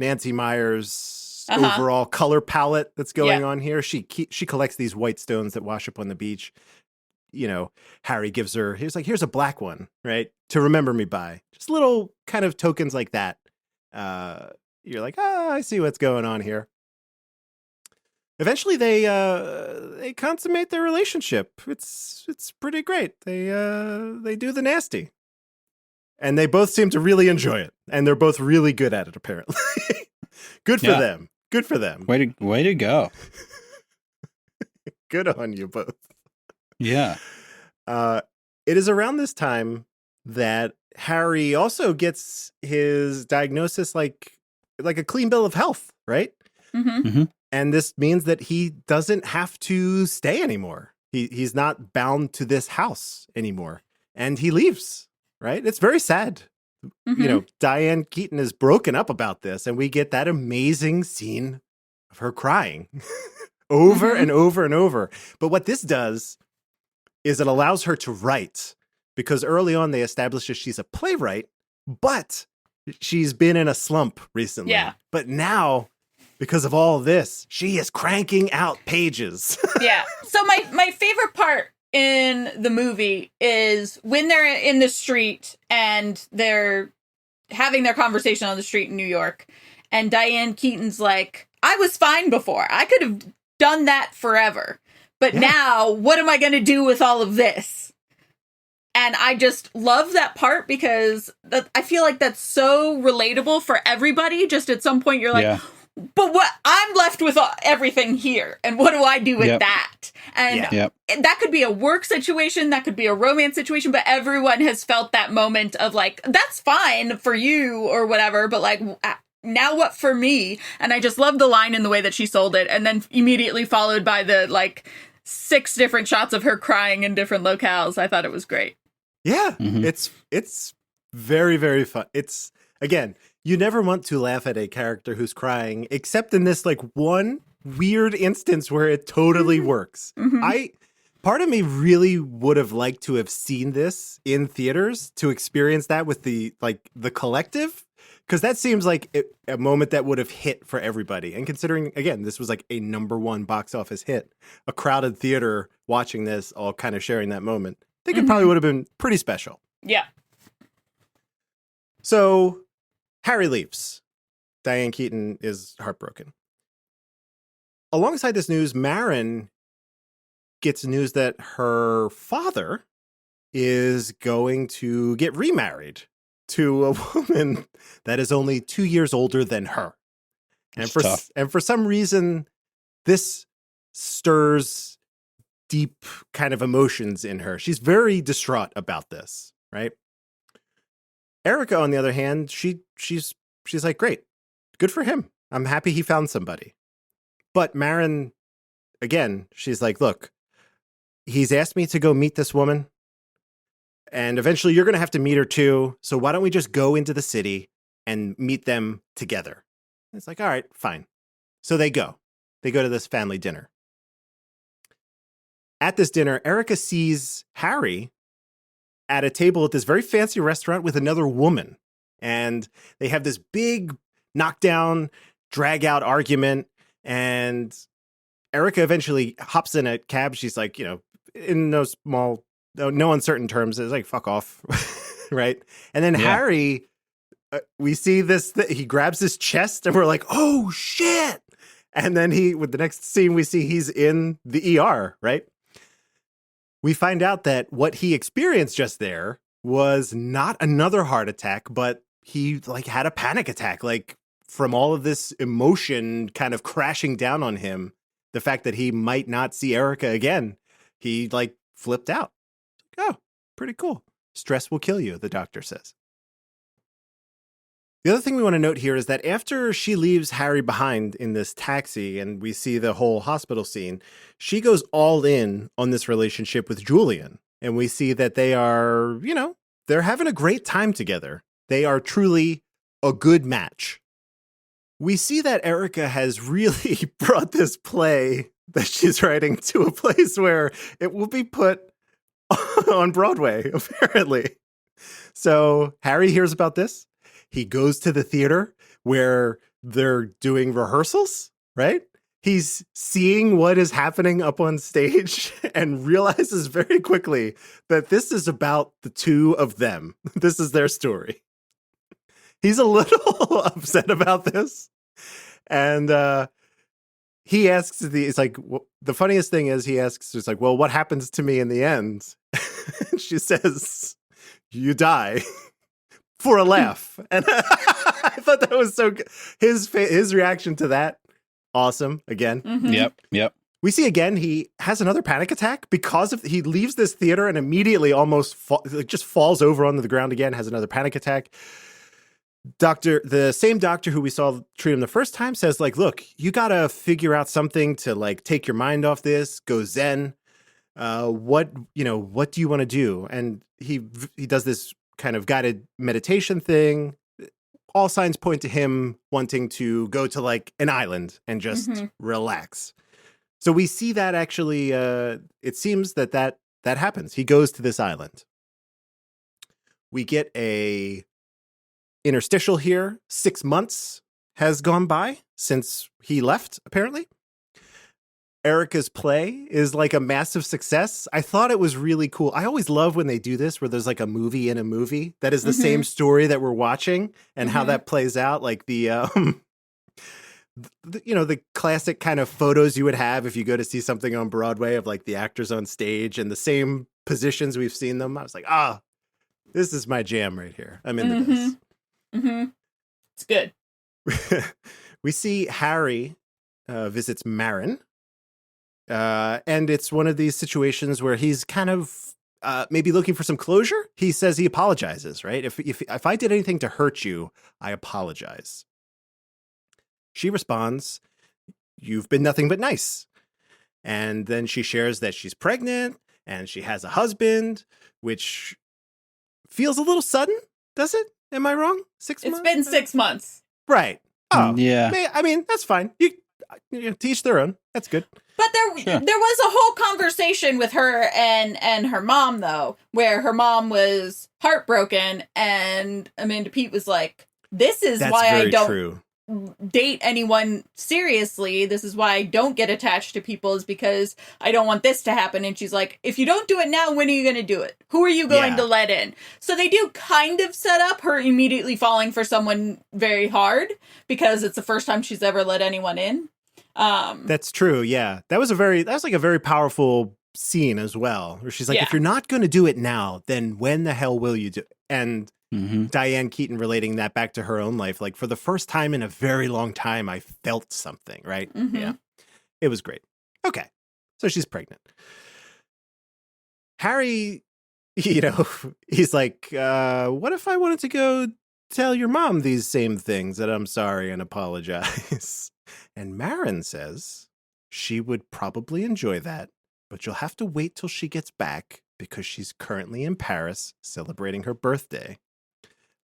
A: Nancy Meyers overall color palette that's going on here. She collects these white stones that wash up on the beach. Harry gives her, he's like, here's a black one, right? To remember me by. Just little kind of tokens like that. You're like, I see what's going on here. Eventually they consummate their relationship. It's pretty great. They do the nasty. And they both seem to really enjoy it. And they're both really good at it, apparently. Good for them. Good for them.
B: Way to go.
A: Good on you both.
B: Yeah.
A: It is around this time that Harry also gets his diagnosis like a clean bill of health, right?
C: Mm-hmm.
B: Mm-hmm.
A: And this means that he doesn't have to stay anymore. He's not bound to this house anymore. And he leaves, right? It's very sad.
C: Mm-hmm.
A: Diane Keaton is broken up about this, and we get that amazing scene of her crying over and over and over. But what this does is it allows her to write, because early on they established that she's a playwright, but she's been in a slump recently.
C: Yeah.
A: But now, because of all this, she is cranking out pages.
C: Yeah. So my favorite part in the movie is when they're in the street and they're having their conversation on the street in New York, and Diane Keaton's like, I was fine before. I could have done that forever. But now, what am I going to do with all of this? And I just love that part because I feel like that's so relatable for everybody. Just at some point, you're like, but what? I'm left with everything here. And what do I do with that? And that could be a work situation. That could be a romance situation. But everyone has felt that moment of like, that's fine for you or whatever. But like, now what for me? And I just love the line in the way that she sold it. And then immediately followed by the like 6 different shots of her crying in different locales. I thought it was great.
A: Yeah, it's very, very fun. It's, again, you never want to laugh at a character who's crying, except in this like one weird instance where it totally works. Part of me really would have liked to have seen this in theaters to experience that with the collective, because that seems like a moment that would have hit for everybody. And considering, again, this was like a #1 box office hit, a crowded theater watching this, all kind of sharing that moment, I think it probably would have been pretty special.
C: Yeah.
A: So Harry leaves. Diane Keaton is heartbroken. Alongside this news, Marin gets news that her father is going to get remarried to a woman that is only 2 years older than her. And for some reason, this stirs deep kind of emotions in her. She's very distraught about this, right? Erica, on the other hand, she's like, great, good for him. I'm happy he found somebody. But Marin, again, she's like, look, he's asked me to go meet this woman, and eventually you're going to have to meet her too. So why don't we just go into the city and meet them together? And it's like, all right, fine. So they go to this family dinner. At this dinner, Erica sees Harry at a table at this very fancy restaurant with another woman. And they have this big knockdown, drag out argument. And Erica eventually hops in a cab. She's like, in no uncertain terms, it's like, fuck off. Right. And then Harry, we see this, he grabs his chest and we're like, oh shit. And then with the next scene, we see he's in the ER, right? We find out that what he experienced just there was not another heart attack, but he had a panic attack, from all of this emotion kind of crashing down on him. The fact that he might not see Erica again, he flipped out. Oh, pretty cool. Stress will kill you, the doctor says. The other thing we want to note here is that after she leaves Harry behind in this taxi and we see the whole hospital scene, she goes all in on this relationship with Julian. And we see that they are, they're having a great time together. They are truly a good match. We see that Erica has really brought this play that she's writing to a place where it will be put on Broadway, apparently. So Harry hears about this. He goes to the theater where they're doing rehearsals, right? he's seeing what is happening up on stage and realizes very quickly that this is about the two of them. This is their story. He's a little upset about this. And he asks, it's like, the funniest thing is he asks, it's like, well, what happens to me in the end? And she says, you die. For a laugh. And I thought that was so good. His reaction to that, awesome. Again.
C: Mhm.
B: Yep.
A: We see again, he has another panic attack because he leaves this theater and immediately almost just falls over onto the ground again, has another panic attack. The same doctor who we saw treat him the first time says, like, look, you got to figure out something to like take your mind off this, go Zen. What do you want to do? And he does this kind of guided meditation thing. All signs point to him wanting to go to like an island and just relax. So we see that actually, it seems that happens. He goes to this island. We get a interstitial here. 6 months has gone by since he left, apparently. Erica's play is like a massive success. I thought it was really cool. I always love when they do this, where there's like a movie in a movie that is the same story that we're watching and how that plays out. Like the classic kind of photos you would have if you go to see something on Broadway of like the actors on stage and the same positions we've seen them. I was like, this is my jam right here. I'm into this.
C: It's good.
A: We see Harry visits Marin. And it's one of these situations where he's kind of maybe looking for some closure. He says he apologizes, right? If I did anything to hurt you, I apologize. She responds, you've been nothing but nice. And then she shares that she's pregnant and she has a husband, which feels a little sudden, does it? Am I wrong? 6 months?
C: It's been 6 months.
A: Right. Oh,
B: yeah.
A: I mean, that's fine. You teach their own. That's good.
C: But there was a whole conversation with her and her mom, though, where her mom was heartbroken, and Amanda Peet was like, "This is why I don't date anyone seriously. This is why I don't get attached to people, is because I don't want this to happen." And she's like, "If you don't do it now, when are you going to do it? Who are you going to let in?" So they do kind of set up her immediately falling for someone very hard because it's the first time she's ever let anyone in.
A: That's true. Yeah. That was like a very powerful scene as well, where she's like, if you're not going to do it now, then when the hell will you do it? And Diane Keaton relating that back to her own life. Like, for the first time in a very long time, I felt something, right? Yeah. It was great. Okay. So she's pregnant. Harry, he's like, what if I wanted to go tell your mom these same things, that I'm sorry and apologize? And Marin says she would probably enjoy that, but you'll have to wait till she gets back because she's currently in Paris celebrating her birthday.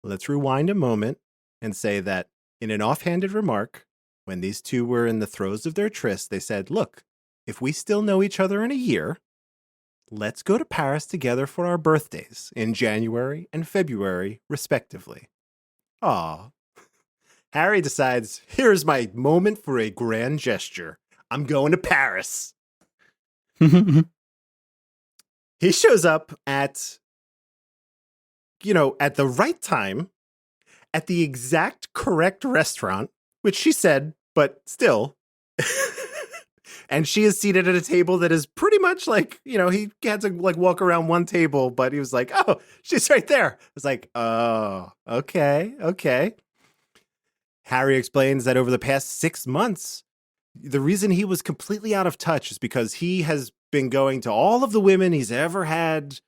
A: Let's rewind a moment and say that in an offhanded remark, when these two were in the throes of their tryst, they said, look, if we still know each other in a year, let's go to Paris together for our birthdays in January and February, respectively. Aw. Harry decides, here's my moment for a grand gesture. I'm going to Paris. He shows up at the right time, at the exact correct restaurant, which she said, but still. And she is seated at a table that is pretty much like, he had to like walk around one table, but he was like, oh, she's right there. I was like, oh, okay. Harry explains that over the past 6 months, the reason he was completely out of touch is because he has been going to all of the women he's ever had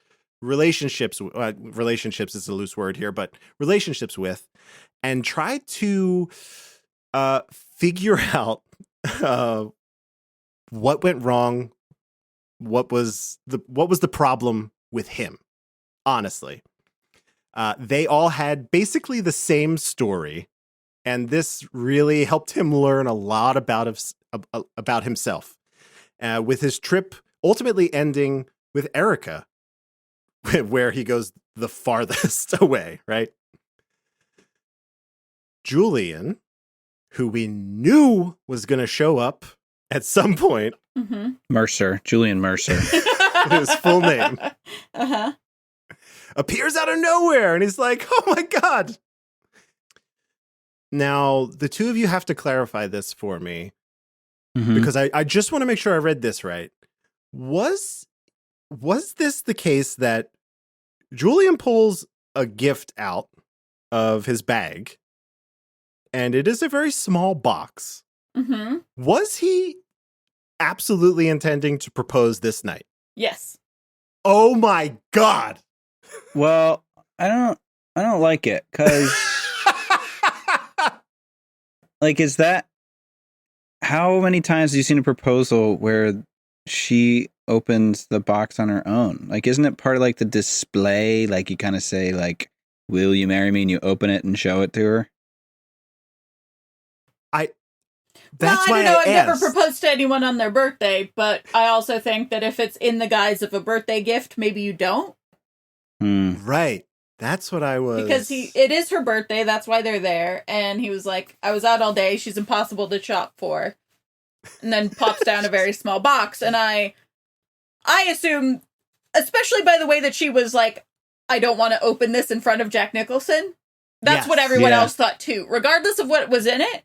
A: relationships is a loose word here, but relationships with, and tried to figure out what went wrong, what was the problem with him. Honestly, they all had basically the same story. And this really helped him learn a lot about himself, with his trip ultimately ending with Erica, where he goes the farthest away, right? Julian, who we knew was going to show up at some point,
B: Mercer, Julian Mercer.
A: his full name,
C: Uh-huh.
A: appears out of nowhere. And he's like, oh my God. Now, the two of you have to clarify this for me
B: Mhm.
A: because I just want to make sure I read this right. Was this the case that Julian pulls a gift out of his bag and it is a very small box?
C: Mm-hmm.
A: Was he absolutely intending to propose this night?
C: Yes.
A: Oh my God.
B: Well, I don't like it because like, is that how many times have you seen a proposal where she opens the box on her own? Like, isn't it part of like the display? Like, you kind of say like, "Will you marry me?" and you open it and show it to her.
A: That's
C: well, I
A: why
C: don't know.
A: I
C: I've never
A: asked.
C: proposed to anyone on their birthday, but I also think that if it's in the guise of a birthday gift, maybe you don't.
A: Right. That's what I was.
C: Because it is her birthday, that's why they're there. And he was like, I was out all day, she's impossible to shop for. And then pops down a very small box. And I assume, especially by the way that she was like, I don't want to open this in front of Jack Nicholson. That's
A: Yes.
C: what everyone
B: Yeah.
C: else thought too. Regardless of what was in it,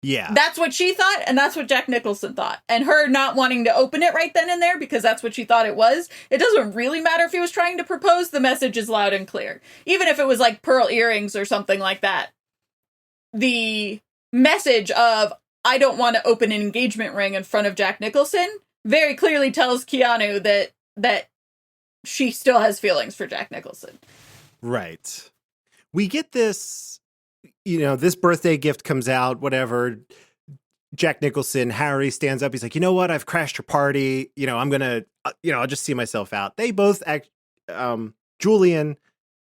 A: Yeah.
C: that's what she thought, and that's what Jack Nicholson thought. And her not wanting to open it right then and there because that's what she thought it was. It doesn't really matter if he was trying to propose. The message is loud and clear. Even if it was like pearl earrings or something like that. The message of, I don't want to open an engagement ring in front of Jack Nicholson very clearly tells Keanu that she still has feelings for Jack Nicholson.
A: Right. We get this, this birthday gift comes out, whatever. Jack Nicholson, Harry stands up. He's like, you know what? I've crashed your party. I'm going to, I'll just see myself out. They both Julian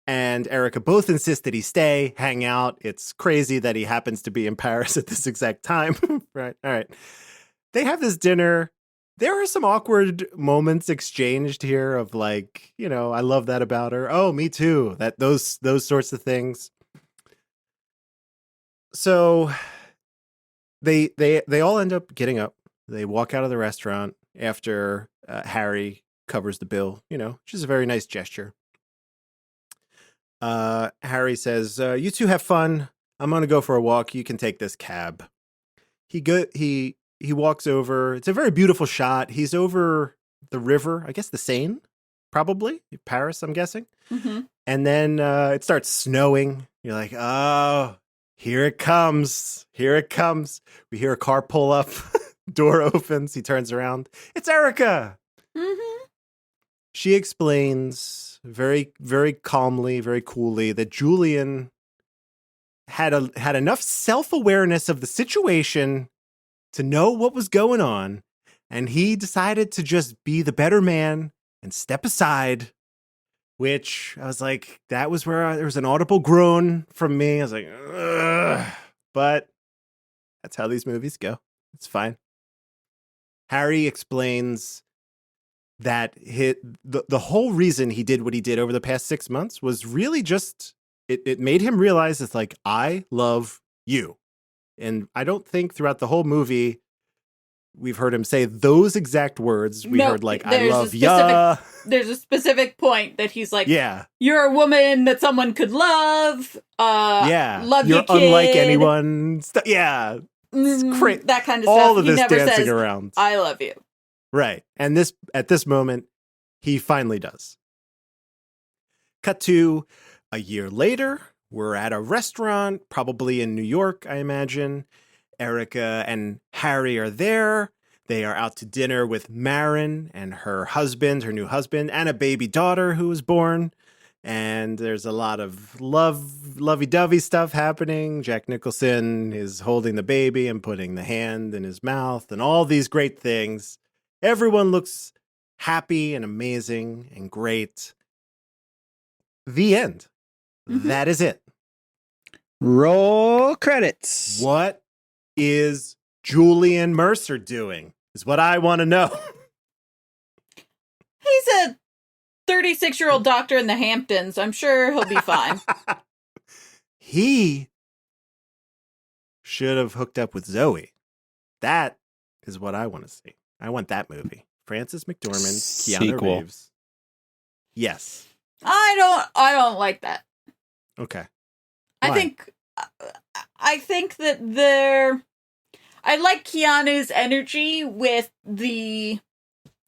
A: and Erica both insist that he stay, hang out. It's crazy that he happens to be in Paris at this exact time. Right. All right. They have this dinner. There are some awkward moments exchanged here of like, I love that about her. Oh, me too. Those sorts of things. So they all end up getting up. They walk out of the restaurant after Harry covers the bill, which is a very nice gesture. Harry says, you two have fun. I'm going to go for a walk. You can take this cab. He walks over. It's a very beautiful shot. He's over the river, I guess the Seine, probably. Paris, I'm guessing.
C: Mm-hmm.
A: And then it starts snowing. You're like, oh, here it comes. Here it comes. We hear a car pull up. Door opens. He turns around. It's Erica.
C: Mm-hmm.
A: She explains very, very calmly, very coolly that Julian had enough self-awareness of the situation to know what was going on, and he decided to just be the better man and step aside, which I was like, that was where there was an audible groan from me. I was like, ugh. But that's how these movies go. It's fine. Harry explains that the whole reason he did what he did over the past 6 months was really just, it made him realize it's like, I love you. And I don't think throughout the whole movie we've heard him say those exact words. We heard like, I love ya.
C: There's a specific point that he's like,
A: Yeah.
C: You're a woman that someone could love.
A: Yeah.
C: Love
A: You're
C: you, kid.
A: unlike anyone. Yeah. It's crazy.
C: That kind of
A: All
C: stuff.
A: of
C: He
A: this
C: never
A: dancing
C: says,
A: around.
C: I love you.
A: Right. And at this moment, he finally does. Cut to a year later. We're at a restaurant, probably in New York, I imagine. Erica and Harry are there. They are out to dinner with Marin and her husband, her new husband, and a baby daughter who was born. And there's a lot of lovey-dovey stuff happening. Jack Nicholson is holding the baby and putting the hand in his mouth and all these great things. Everyone looks happy and amazing and great. The end.
C: Mm-hmm.
A: That is it.
B: Roll credits.
A: What is Julian Mercer doing? Is what I want to know.
C: He's a 36-year-old doctor in the Hamptons. I'm sure he'll be fine.
A: He should have hooked up with Zoe. That is what I want to see. I want that movie. Frances McDormand, Keanu
B: Sequel.
A: Reeves. Yes.
C: I don't like that.
A: Okay.
C: I
A: Why?
C: think that I like Keanu's energy with the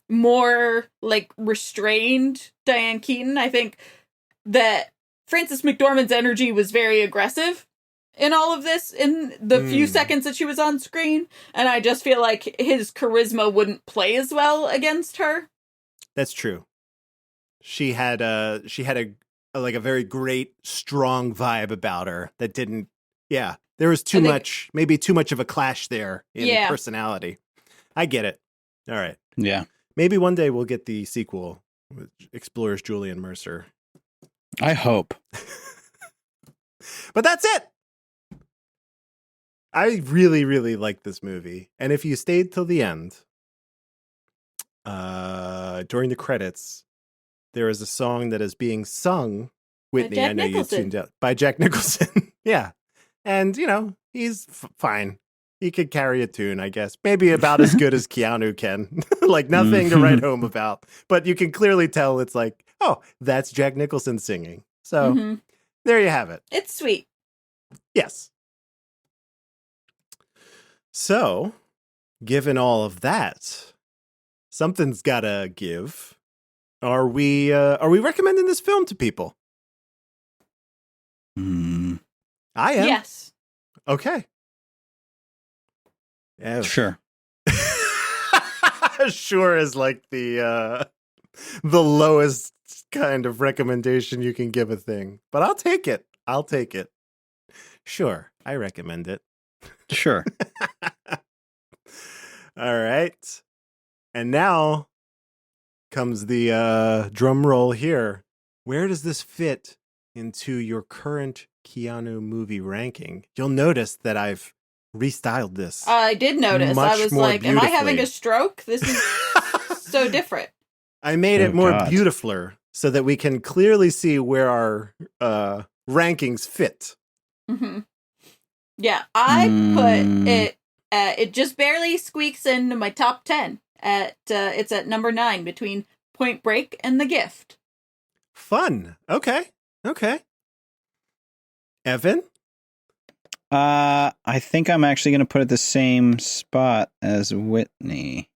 C: more like restrained Diane Keaton. I think that Frances McDormand's energy was very aggressive in all of this in the few seconds that she was on screen, and I just feel like his charisma wouldn't play as well against her.
A: That's true. She had a like a very great, strong vibe about her that didn't. Yeah, there was maybe too much of a clash there in personality. I get it. All right.
B: Yeah.
A: Maybe one day we'll get the sequel, which explores Julian Mercer.
B: I hope.
A: But that's it. I really, really like this movie. And if you stayed till the end, during the credits, there is a song that is being sung. Whitney,
C: Jack
A: I know
C: Nicholson.
A: you tuned out. By Jack Nicholson. Yeah. And, he's fine. He could carry a tune, I guess. Maybe about as good as Keanu can. Like nothing to write home about. But you can clearly tell it's like, oh, that's Jack Nicholson singing. So there you have it.
C: It's sweet.
A: Yes. So, given all of that, something's gotta give. Are we recommending this film to people? I am.
C: Yes.
A: Okay. Yeah.
B: Sure.
A: Sure is like the lowest kind of recommendation you can give a thing. But I'll take it. Sure, I recommend it.
B: Sure.
A: All right. And now comes the drum roll here. Where does this fit into your current Keanu movie ranking? You'll notice that I've restyled this.
C: I did notice. I
A: much
C: was
A: more
C: like, am I having
A: beautifully.
C: a stroke? This is so different.
A: I made
B: Oh,
A: it more
B: God.
A: beautifuler so that we can clearly see where our rankings fit.
C: Mm-hmm. Yeah, I put it. It just barely squeaks into my top 10. It's at number 9 between Point Break and The Gift.
A: Fun. Okay. Evan?
B: I think I'm actually going to put it the same spot as Whitney.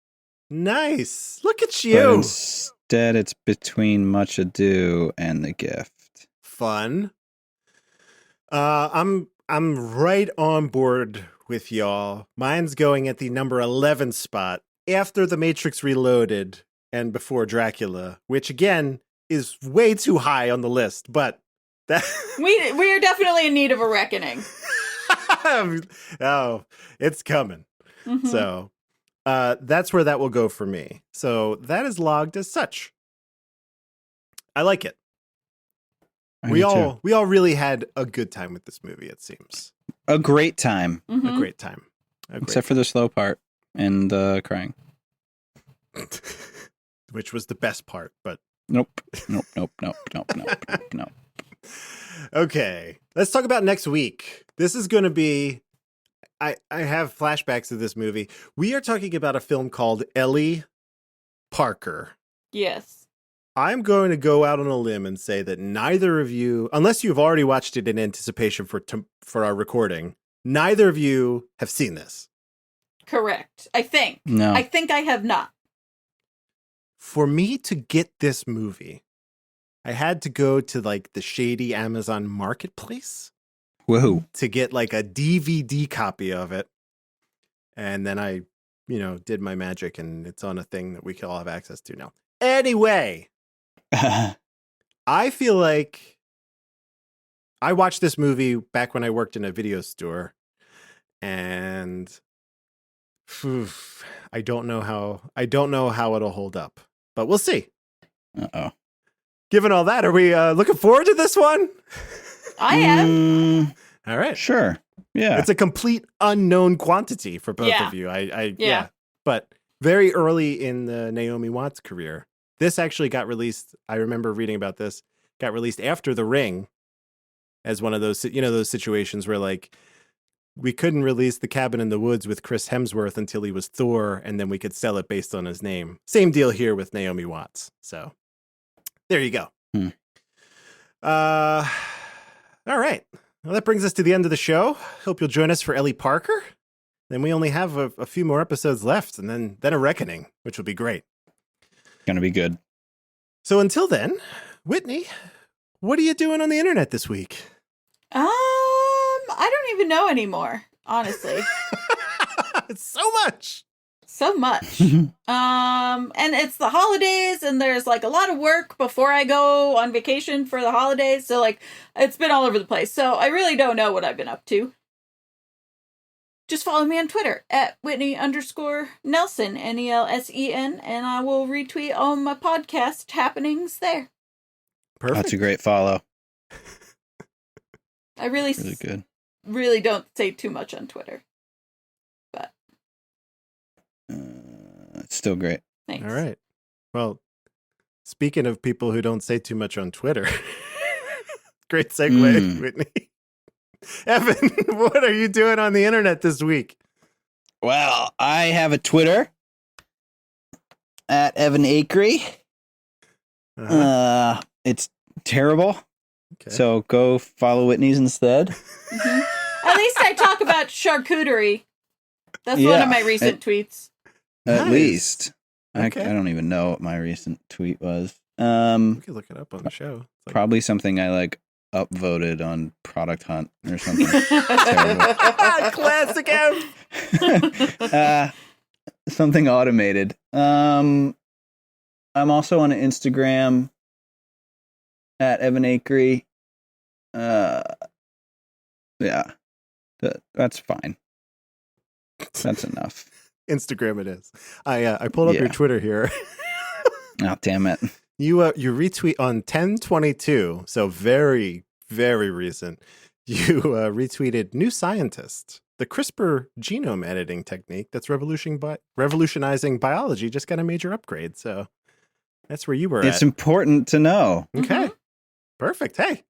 A: Nice. Look at
B: But
A: you.
B: instead, it's between Much Ado and The Gift.
A: Fun. I'm right on board with y'all. Mine's going at the number 11 spot after The Matrix Reloaded and before Dracula, which again is way too high on the list, but that
C: We are definitely in need of a reckoning.
A: oh, it's coming.
C: Mhm.
A: So that's where that will go for me. So that is logged as such. I like it. We all really had a good time with this movie, it seems.
B: A great time,
C: Mhm.
A: A great time.
B: except for the slow part and the crying.
A: Which was the best part, but
B: Nope.
A: okay. Let's talk about next week. This is going to be I have flashbacks of this movie. We are talking about a film called Ellie Parker.
C: Yes.
A: I'm going to go out on a limb and say that neither of you, unless you've already watched it in anticipation for our recording, neither of you have seen this.
C: Correct. I think.
B: No.
C: I think I have not.
A: For me to get this movie, I had to go to like the shady Amazon marketplace
B: Whoa.
A: to get like a DVD copy of it. And then I, did my magic and it's on a thing that we can all have access to now. Anyway, I feel like I watched this movie back when I worked in a video store and I don't know how it'll hold up, but we'll see.
B: Uh-oh.
A: Given all that, are we looking forward to this one?
C: I am.
A: All right.
B: Sure. Yeah.
A: It's a complete unknown quantity for both
C: Yeah.
A: of you. I
C: Yeah.
A: But very early in the Naomi Watts career, this actually got released. I remember reading about this. Got released after The Ring, as one of those those situations where like we couldn't release The Cabin in the Woods with Chris Hemsworth until he was Thor, and then we could sell it based on his name. Same deal here with Naomi Watts. So there you go. All right. Well, that brings us to the end of the show. Hope you'll join us for Ellie Parker. Then we only have a few more episodes left, and then a reckoning, which will be great.
B: Gonna be good.
A: So until then, Whitney, what are you doing on the internet this week?
C: I don't even know anymore, honestly.
A: It's so much.
C: So much. And it's the holidays, and there's like a lot of work before I go on vacation for the holidays. So like it's been all over the place. So I really don't know what I've been up to. Just follow me on Twitter at Whitney_Nelson, Nelsen, and I will retweet all my podcast happenings there.
A: Perfect.
B: That's a great follow.
C: I really
B: good.
C: Really don't say too much on Twitter. But
B: It's still great.
C: thanks.
A: All right. Well, speaking of people who don't say too much on Twitter, great segue, Whitney. Evan, what are you doing on the internet this week?
B: Well, I have a Twitter at Evan Akery. It's terrible.
A: Okay.
B: So go follow Whitney's instead.
C: Mm-hmm. At least I talk about charcuterie. That's one of my recent tweets.
B: At
A: Nice.
B: least.
A: Okay.
B: I don't even know what my recent tweet was.
A: We could look it up on the show. It's like-
B: Probably something I like upvoted on Product Hunt or something.
A: Classic Ev.
B: Something automated. I'm also on Instagram at Evan Akery. Yeah, that's fine. That's enough.
A: Instagram it is. I pulled up your Twitter here.
B: Oh, damn it.
A: You retweet on 10/22, so very, very recent. You retweeted New Scientist, the CRISPR genome editing technique that's revolutionizing biology just got a major upgrade. So that's where you were
B: It's
A: at.
B: important to know.
A: Okay. Perfect. Hey,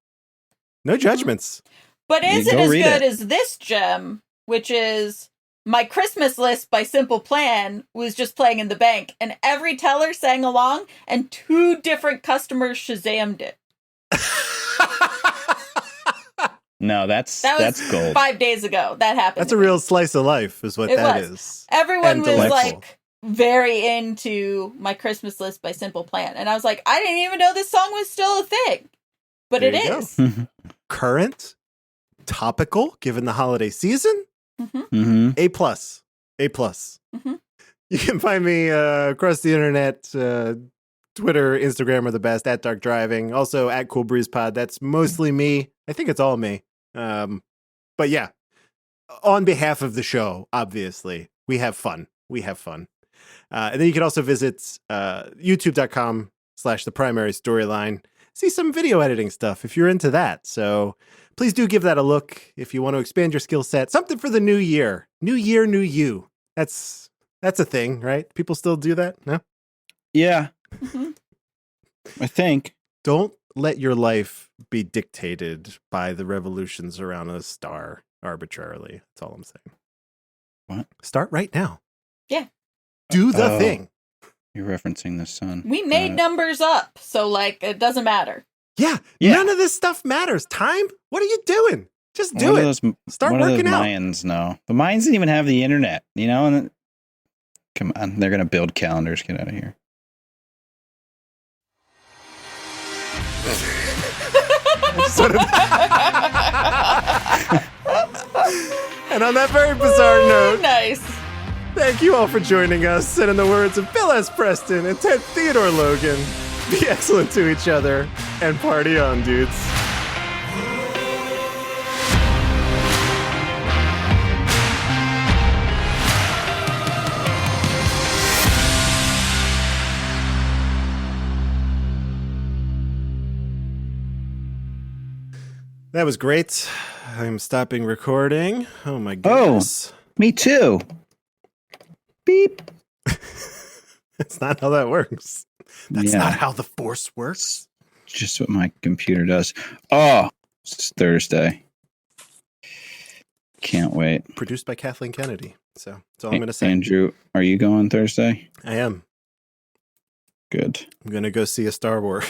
A: no judgments.
C: But is it
B: Go
C: as
B: read
C: good
B: it.
C: as this gem, which is My Christmas List by Simple Plan was just playing in the bank, and every teller sang along, and 2 different customers Shazammed it.
B: No, that's
C: That was
B: gold.
C: 5 days ago. That happened.
A: That's
C: to
A: a
C: me.
A: real slice of life is what
C: It
A: that
C: was.
A: is.
C: Everyone
A: and
C: was
A: delightful.
C: like very into My Christmas List by Simple Plan, and I was like, I didn't even know this song was still a thing, but
A: There
C: it
A: you go.
C: is.
A: Current, topical, given the holiday season.
B: Mm-hmm.
A: A plus. A plus.
C: Mhm.
A: You can find me across the internet. Twitter, Instagram are the best, at Dark Driving. Also at Cool Breeze Pod. That's mostly me. I think it's all me. But yeah, on behalf of the show, obviously, we have fun. We have fun. And then you can also visit youtube.com/the primary storyline. See some video editing stuff if you're into that. So please do give that a look if you want to expand your skill set. Something for the new year. New year, new you. That's a thing, right? People still do that? No?
B: Yeah,
C: Mhm.
B: I think.
A: Don't let your life be dictated by the revolutions around a star arbitrarily. That's all I'm saying.
B: What?
A: Start right now.
C: Yeah.
A: Do the
B: Oh.
A: thing.
B: You're referencing the sun.
C: We made numbers up, so like it doesn't matter.
A: Yeah,
B: Yeah.
A: none of this stuff matters. Time? What are you doing? Just do
B: One
A: it.
B: of those,
A: Start
B: one of
A: working
B: those
A: out.
B: Mayans, no. The Mayans didn't even have the internet, you know? And come on, they're going to build calendars. Get out of here.
A: And on that very bizarre note,
C: Nice.
A: thank you all for joining us. And in the words of Bill S. Preston and Ted Theodore Logan, be excellent to each other and party on, dudes. That was great. I'm stopping recording. Oh my goodness.
B: Me too. Beep.
A: That's not how that works. That's
B: Yeah.
A: not how the force works.
B: Just what my computer does. Oh, it's Thursday. Can't wait.
A: Produced by Kathleen Kennedy. So that's all I'm going to say.
B: Andrew, are you going Thursday?
A: I am.
B: Good.
A: I'm going to go see a Star Wars.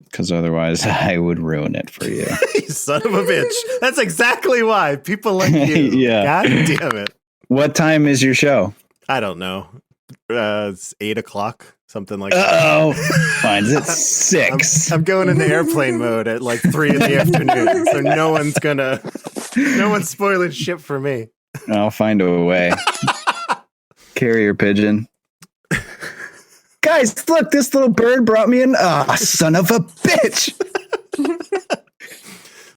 B: Because otherwise I would ruin it for you.
A: You son of a bitch. That's exactly why. People like you.
B: Yeah.
A: God damn it.
B: What time is your show?
A: I don't know. It's 8:00, something like that.
B: Uh-oh. Mine's at 6.
A: I'm going into airplane mode at like 3 in the afternoon. So no one's spoiling shit for me.
B: I'll find a way. Carrier pigeon. Guys, look, this little bird brought me an son of a bitch.